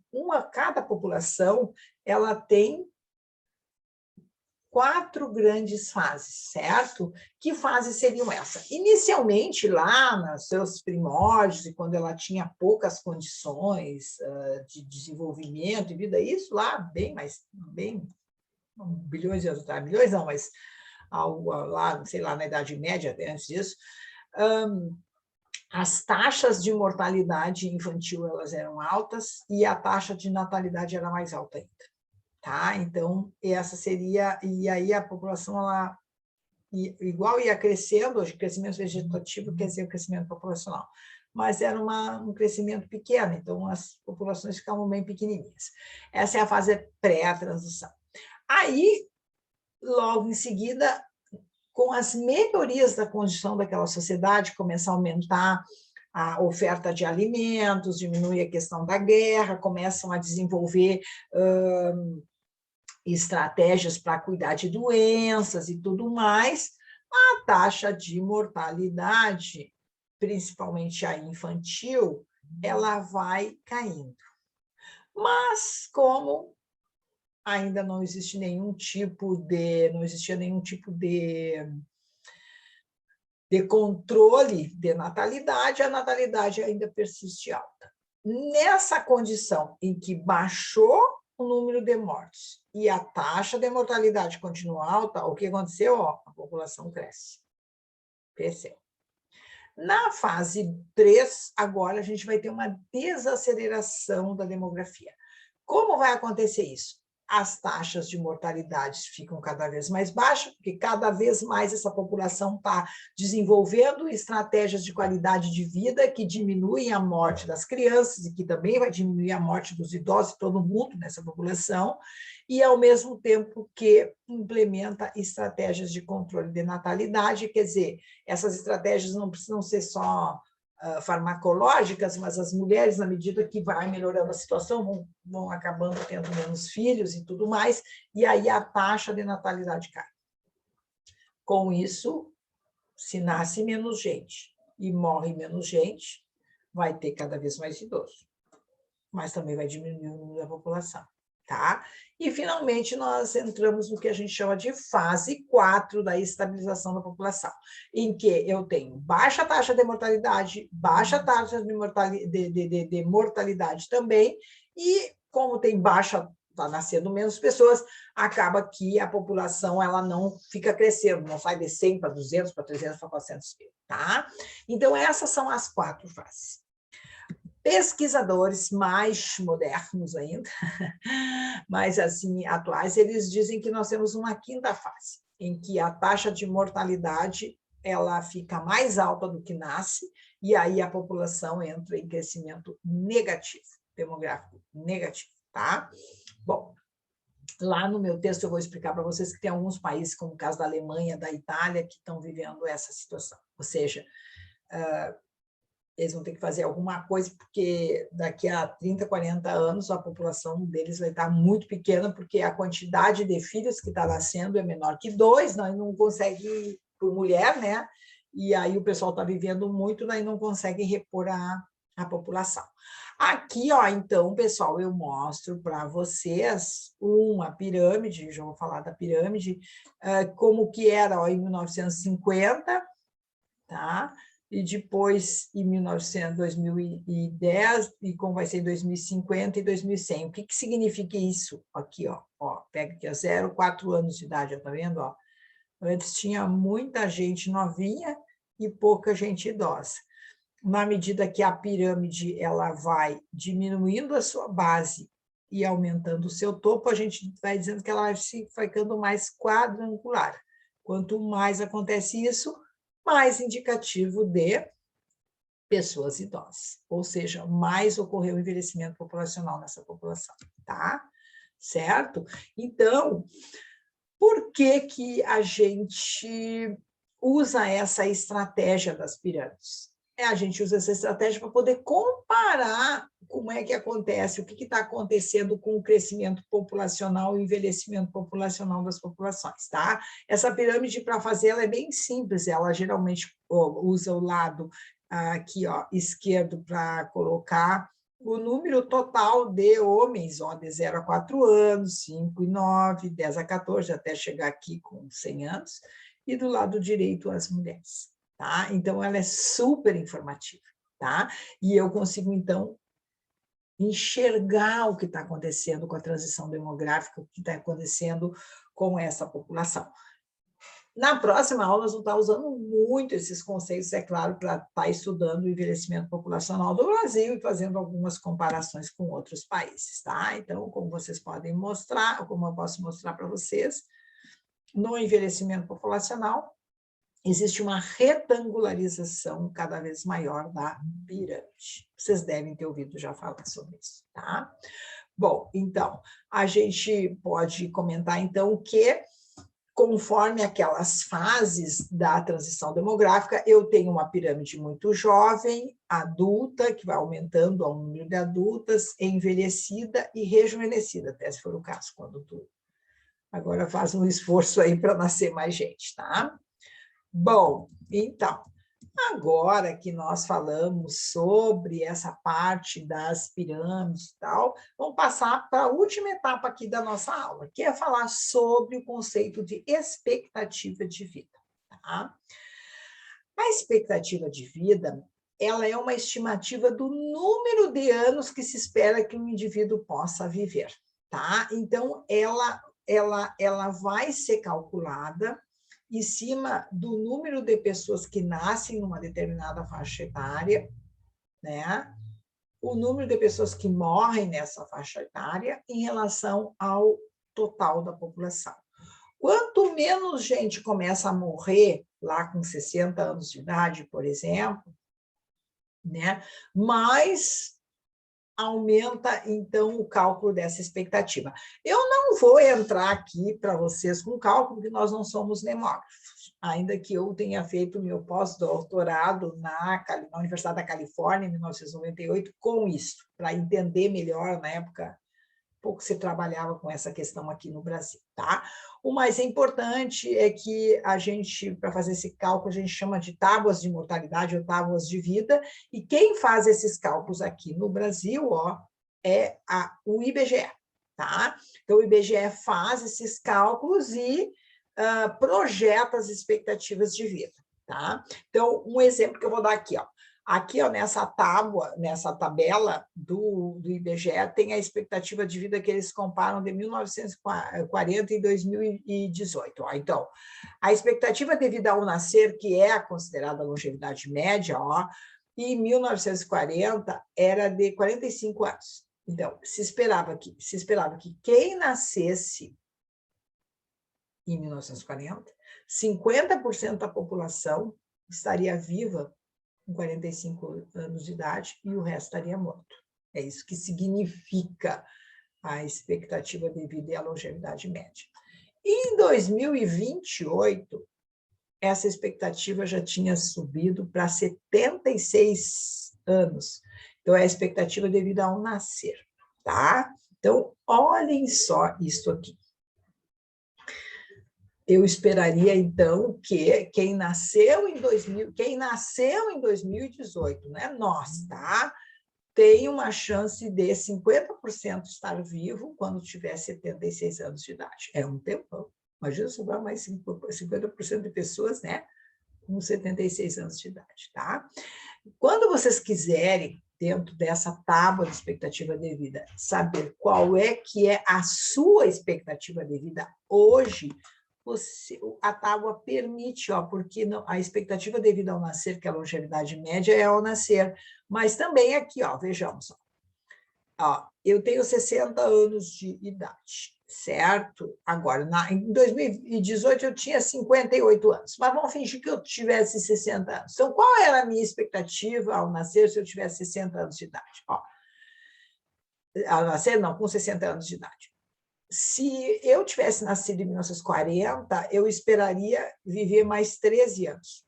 cada população ela tem 4 grandes fases, certo? Que fases seriam essas? Inicialmente, lá nos seus primórdios, e quando ela tinha poucas condições de desenvolvimento e vida, isso lá bem bilhões de anos atrás, bilhões não, mas lá, sei lá, na Idade Média, até antes disso, as taxas de mortalidade infantil elas eram altas e a taxa de natalidade era mais alta ainda. Tá? Então, essa seria... E aí a população, ela igual ia crescendo, hoje crescimento vegetativo quer dizer o crescimento populacional, mas era um crescimento pequeno, então as populações ficavam bem pequenininhas. Essa é a fase pré-transição. Aí, logo em seguida, com as melhorias da condição daquela sociedade, começa a aumentar a oferta de alimentos, diminui a questão da guerra, começam a desenvolver estratégias para cuidar de doenças e tudo mais, a taxa de mortalidade, principalmente a infantil, ela vai caindo. Mas como ainda não existia nenhum tipo de controle de natalidade, a natalidade ainda persiste alta. Nessa condição em que baixou o número de mortos e a taxa de mortalidade continua alta, o que aconteceu? A população cresce. Cresceu. Na fase 3, agora a gente vai ter uma desaceleração da demografia. Como vai acontecer isso? As taxas de mortalidade ficam cada vez mais baixas, porque cada vez mais essa população está desenvolvendo estratégias de qualidade de vida que diminuem a morte das crianças e que também vai diminuir a morte dos idosos, todo mundo nessa população, e ao mesmo tempo que implementa estratégias de controle de natalidade, quer dizer, essas estratégias não precisam ser só farmacológicas, mas as mulheres, na medida que vai melhorando a situação, vão acabando tendo menos filhos e tudo mais, e aí a taxa de natalidade cai. Com isso, se nasce menos gente e morre menos gente, vai ter cada vez mais idoso, mas também vai diminuir o número da população. tá? E, finalmente, nós entramos no que a gente chama de fase 4 da estabilização da população, em que eu tenho baixa taxa de mortalidade, baixa taxa de mortalidade também, e como tem baixa, está nascendo menos pessoas, acaba que a população ela não fica crescendo, não sai de 100 para 200, para 300, para 400 mil, tá? Então, essas são as 4 fases. Pesquisadores mais modernos ainda, mais assim atuais, eles dizem que nós temos uma quinta fase, em que a taxa de mortalidade ela fica mais alta do que nasce, e aí a população entra em crescimento negativo, demográfico negativo, tá? Bom, lá no meu texto eu vou explicar para vocês que tem alguns países, como o caso da Alemanha, da Itália, que estão vivendo essa situação, ou seja, eles vão ter que fazer alguma coisa, porque daqui a 30, 40 anos a população deles vai estar muito pequena, porque a quantidade de filhos que está nascendo é menor que 2, nós não consegue por mulher, né? E aí o pessoal está vivendo muito, daí não consegue repor a população. Aqui, ó, então, pessoal, eu mostro para vocês uma pirâmide, já vou falar da pirâmide, como que era ó, em 1950, tá? E depois em 2010, e como vai ser em 2050 e 2100. O que significa isso? Aqui, ó, pega aqui, 0, 4 anos de idade, tá vendo? Ó? Antes tinha muita gente novinha e pouca gente idosa. Na medida que a pirâmide ela vai diminuindo a sua base e aumentando o seu topo, a gente vai dizendo que ela vai ficando mais quadrangular. Quanto mais acontece isso, mais indicativo de pessoas idosas, ou seja, mais ocorreu envelhecimento populacional nessa população, tá? Certo? Então, por que a gente usa essa estratégia das pirâmides? A gente usa essa estratégia para poder comparar como é que acontece, o que está acontecendo com o crescimento populacional e o envelhecimento populacional das populações, tá? Essa pirâmide, para fazer, ela é bem simples, ela geralmente usa o lado aqui, ó, esquerdo, para colocar o número total de homens, ó, de 0 a 4 anos, 5 e 9, 10 a 14, até chegar aqui com 100 anos, e do lado direito as mulheres. Tá? Então, ela é super informativa, tá? E eu consigo, então, enxergar o que está acontecendo com a transição demográfica, o que está acontecendo com essa população. Na próxima aula, nós vamos estar usando muito esses conceitos, é claro, para estar estudando o envelhecimento populacional do Brasil e fazendo algumas comparações com outros países, tá? Então, como vocês podem mostrar, como eu posso mostrar para vocês, no envelhecimento populacional, existe uma retangularização cada vez maior da pirâmide. Vocês devem ter ouvido já falar sobre isso, tá? Bom, então, a gente pode comentar, então, que conforme aquelas fases da transição demográfica, eu tenho uma pirâmide muito jovem, adulta, que vai aumentando ao número de adultas, envelhecida e rejuvenescida, até se for o caso, quando tu agora faz um esforço aí para nascer mais gente, tá? Bom, então, agora que nós falamos sobre essa parte das pirâmides e tal, vamos passar para a última etapa aqui da nossa aula, que é falar sobre o conceito de expectativa de vida. Tá? A expectativa de vida, ela é uma estimativa do número de anos que se espera que um indivíduo possa viver. Tá? Então, ela vai ser calculada em cima do número de pessoas que nascem numa determinada faixa etária, né? O número de pessoas que morrem nessa faixa etária em relação ao total da população. Quanto menos gente começa a morrer lá com 60 anos de idade, por exemplo, né? Mais aumenta, então, o cálculo dessa expectativa. Eu não vou entrar aqui para vocês com cálculo, porque nós não somos demógrafos, ainda que eu tenha feito meu pós-doutorado na Universidade da Califórnia, em 1998, com isso, para entender melhor, na época, pouco se trabalhava com essa questão aqui no Brasil, tá? O mais importante é que a gente, para fazer esse cálculo, a gente chama de tábuas de mortalidade ou tábuas de vida, e quem faz esses cálculos aqui no Brasil, ó, é o IBGE, tá? Então, o IBGE faz esses cálculos e projeta as expectativas de vida, tá? Então, um exemplo que eu vou dar aqui, ó. Aqui, ó, nessa tabela do IBGE, tem a expectativa de vida que eles comparam de 1940 e 2018. Ó. Então, a expectativa de vida ao nascer, que é a considerada longevidade média, ó, em 1940 era de 45 anos. Então, se esperava que quem nascesse em 1940, 50% da população estaria viva com 45 anos de idade e o resto estaria morto. É isso que significa a expectativa de vida e a longevidade média. E em 2028, essa expectativa já tinha subido para 76 anos. Então, é a expectativa de vida ao nascer, tá? Então, olhem só isso aqui. Eu esperaria, então, que quem nasceu em 2018, né, nós, tá? Tem uma chance de 50% estar vivo quando tiver 76 anos de idade. É um tempão. Imagina sobrar mais 50% de pessoas, né, com 76 anos de idade, tá? Quando vocês quiserem, dentro dessa tábua de expectativa de vida, saber qual é que é a sua expectativa de vida hoje, a tábua permite, ó, porque não, a expectativa de vida ao nascer, que é a longevidade média, é ao nascer, mas também aqui, ó, vejamos, ó, eu tenho 60 anos de idade, certo? Agora, em 2018 eu tinha 58 anos, mas vamos fingir que eu tivesse 60 anos. Então, qual era a minha expectativa ao nascer se eu tivesse 60 anos de idade? Ó, ao nascer, não, com 60 anos de idade. Se eu tivesse nascido em 1940, eu esperaria viver mais 13 anos,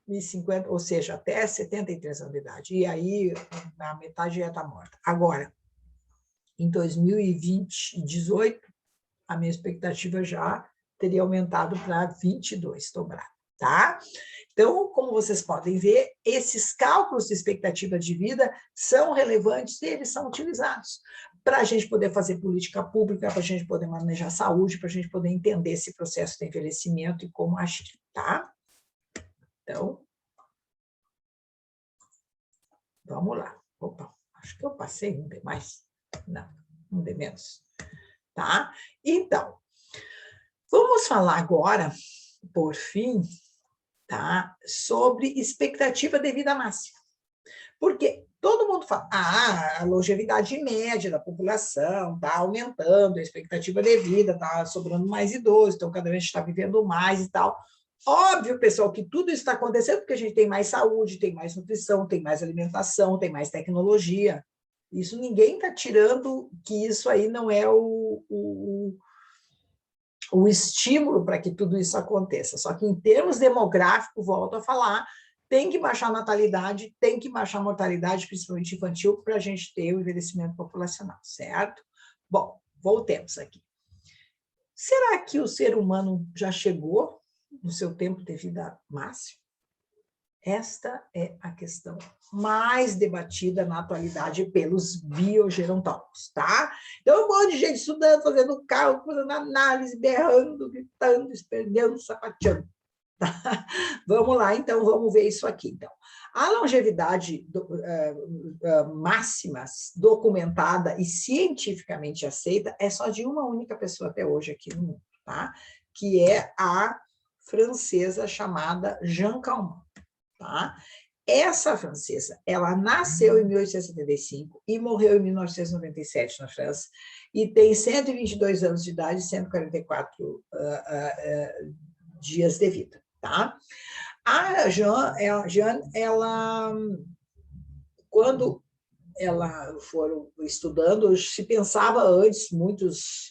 50, ou seja, até 73 anos de idade. E aí, na metade já está morta. Agora, em 2018, a minha expectativa já teria aumentado para 22, dobrado, tá? Então, como vocês podem ver, esses cálculos de expectativa de vida são relevantes e eles são utilizados para a gente poder fazer política pública, para a gente poder manejar saúde, para a gente poder entender esse processo de envelhecimento e como agir, tá? Então, vamos lá. Opa, acho que eu passei um de mais. Não, um de menos. Tá? Então, vamos falar agora, por fim, tá, sobre expectativa de vida máxima. Porque todo mundo fala, a longevidade média da população está aumentando, a expectativa de vida está sobrando mais idosos, então cada vez a gente está vivendo mais e tal. Óbvio, pessoal, que tudo isso está acontecendo porque a gente tem mais saúde, tem mais nutrição, tem mais alimentação, tem mais tecnologia. Isso ninguém está tirando que isso aí não é o estímulo para que tudo isso aconteça. Só que em termos demográficos, volto a falar, tem que baixar a natalidade, tem que baixar a mortalidade, principalmente infantil, para a gente ter o envelhecimento populacional, certo? Bom, voltemos aqui. Será que o ser humano já chegou no seu tempo de vida máximo? Esta é a questão mais debatida na atualidade pelos biogerontólogos, tá? Então, um monte de gente estudando, fazendo cálculo, fazendo análise, berrando, gritando, esperneando, sapateando. Tá? Vamos lá, então, vamos ver isso aqui. Então, a longevidade máxima documentada e cientificamente aceita é só de uma única pessoa até hoje aqui no mundo, tá? Que é a francesa chamada Jeanne Calment. Tá? Essa francesa, ela nasceu em 1875 e morreu em 1997 na França, e tem 122 anos de idade e 144 dias de vida. Tá? A Jeanne, quando ela foram estudando, se pensava antes, muitos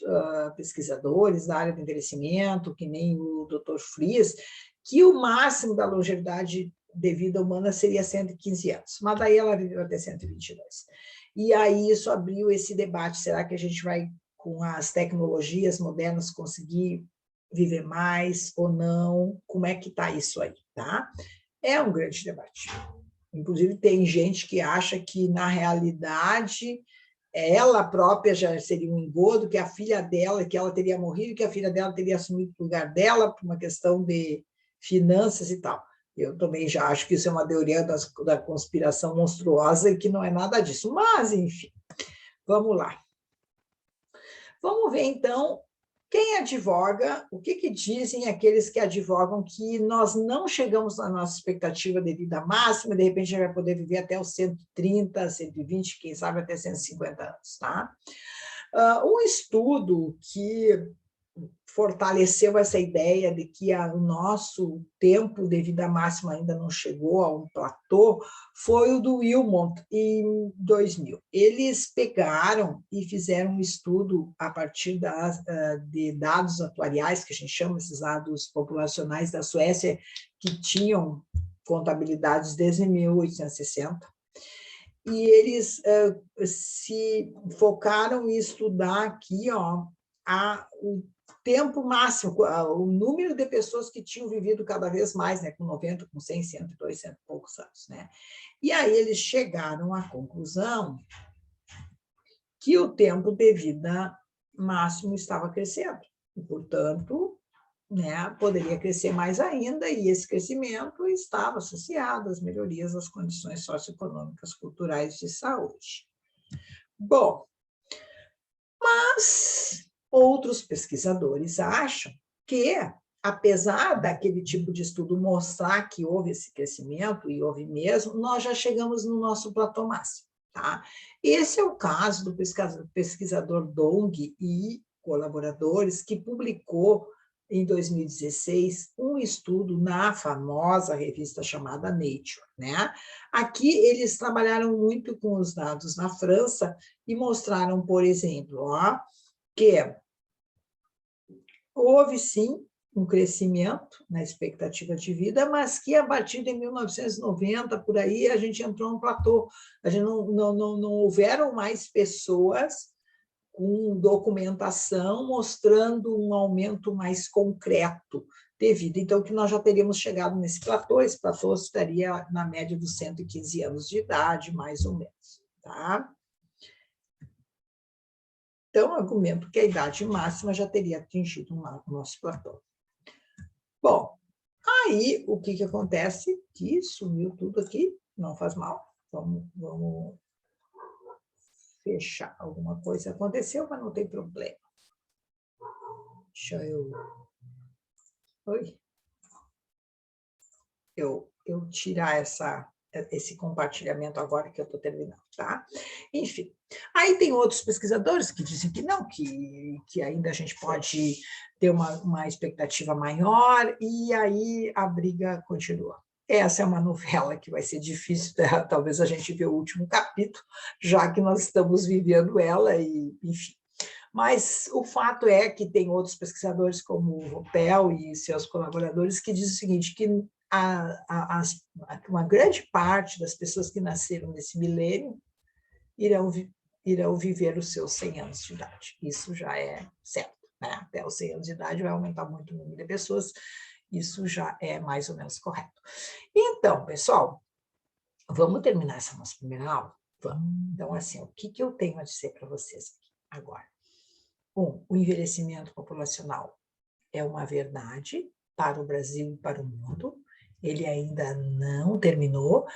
pesquisadores da área do envelhecimento, que nem o Dr. Fries, que o máximo da longevidade de vida humana seria 115 anos, mas daí ela viveu até 122. E aí isso abriu esse debate, será que a gente vai, com as tecnologias modernas, conseguir viver mais ou não? Como é que está isso aí, tá? É um grande debate. Inclusive, tem gente que acha que, na realidade, ela própria já seria um engodo, que a filha dela, que ela teria morrido, que a filha dela teria assumido o lugar dela por uma questão de finanças e tal. Eu também já acho que isso é uma teoria da conspiração monstruosa e que não é nada disso. Mas, enfim, vamos lá. Vamos ver, então, quem advoga, o que dizem aqueles que advogam que nós não chegamos na nossa expectativa de vida máxima, de repente a gente vai poder viver até os 130, 120, quem sabe até 150 anos, tá? Um estudo que fortaleceu essa ideia de que o nosso tempo de vida máxima ainda não chegou a um platô, foi o do Wilmot, em 2000. Eles pegaram e fizeram um estudo a partir de dados atuariais, que a gente chama esses dados populacionais da Suécia, que tinham contabilidades desde 1860, e eles se focaram em estudar aqui o tempo máximo, o número de pessoas que tinham vivido cada vez mais, né, com 90, com 100, 102, 100 e poucos anos. Né? E aí eles chegaram à conclusão que o tempo de vida máximo estava crescendo, e, portanto, né, poderia crescer mais ainda, e esse crescimento estava associado às melhorias das condições socioeconômicas, culturais e de saúde. Bom, mas outros pesquisadores acham que, apesar daquele tipo de estudo mostrar que houve esse crescimento, e houve mesmo, nós já chegamos no nosso platô máximo. Tá? Esse é o caso do pesquisador Dong e colaboradores, que publicou, em 2016, um estudo na famosa revista chamada Nature. Né? Aqui eles trabalharam muito com os dados na França e mostraram, por exemplo, que houve, sim, um crescimento na expectativa de vida, mas que, a partir de 1990, por aí, a gente entrou num platô. A gente não houveram mais pessoas com documentação mostrando um aumento mais concreto de vida. Então, que nós já teríamos chegado nesse platô, esse platô estaria na média dos 115 anos de idade, mais ou menos. Tá? Então, argumento que a idade máxima já teria atingido o nosso platô. Bom, aí o que acontece? Que sumiu tudo aqui, não faz mal. Vamos fechar. Alguma coisa aconteceu, mas não tem problema. Deixa eu... Oi? Eu tirar esse compartilhamento agora que eu estou terminando, tá? Enfim, aí tem outros pesquisadores que dizem que não, que ainda a gente pode ter uma expectativa maior, e aí a briga continua. Essa é uma novela que vai ser difícil, talvez a gente vê o último capítulo, já que nós estamos vivendo ela, e enfim. Mas o fato é que tem outros pesquisadores, como o Ropel e seus colaboradores, que dizem o seguinte, que uma grande parte das pessoas que nasceram nesse milênio irão viver os seus 100 anos de idade. Isso já é certo. Né? Até os 100 anos de idade vai aumentar muito o número de pessoas, isso já é mais ou menos correto. Então, pessoal, vamos terminar essa nossa primeira aula? Vamos. Então, assim, o que eu tenho a dizer para vocês aqui agora? O envelhecimento populacional é uma verdade para o Brasil e para o mundo. Ele ainda não terminou.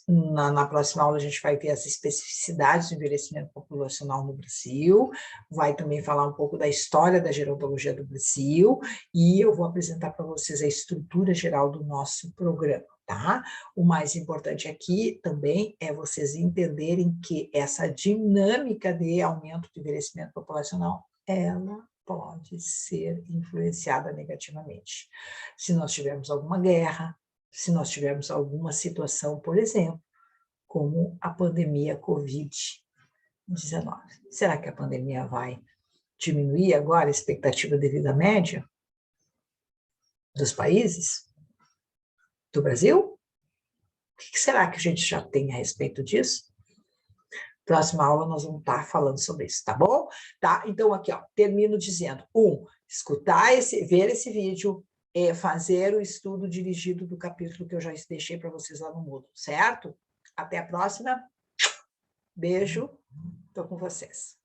Na próxima aula, a gente vai ver as especificidades do envelhecimento populacional no Brasil, vai também falar um pouco da história da gerontologia do Brasil, e eu vou apresentar para vocês a estrutura geral do nosso programa. Tá? O mais importante aqui também é vocês entenderem que essa dinâmica de aumento do envelhecimento populacional, ela pode ser influenciada negativamente. Se nós tivermos alguma guerra, se nós tivermos alguma situação, por exemplo, como a pandemia Covid-19. Será que a pandemia vai diminuir agora a expectativa de vida média dos países? Do Brasil? O que será que a gente já tem a respeito disso? Próxima aula nós vamos estar falando sobre isso, tá bom? Tá? Então, aqui, termino dizendo, escutar ver esse vídeo, fazer o estudo dirigido do capítulo que eu já deixei para vocês lá no Moodle, certo? Até a próxima. Beijo, estou com vocês.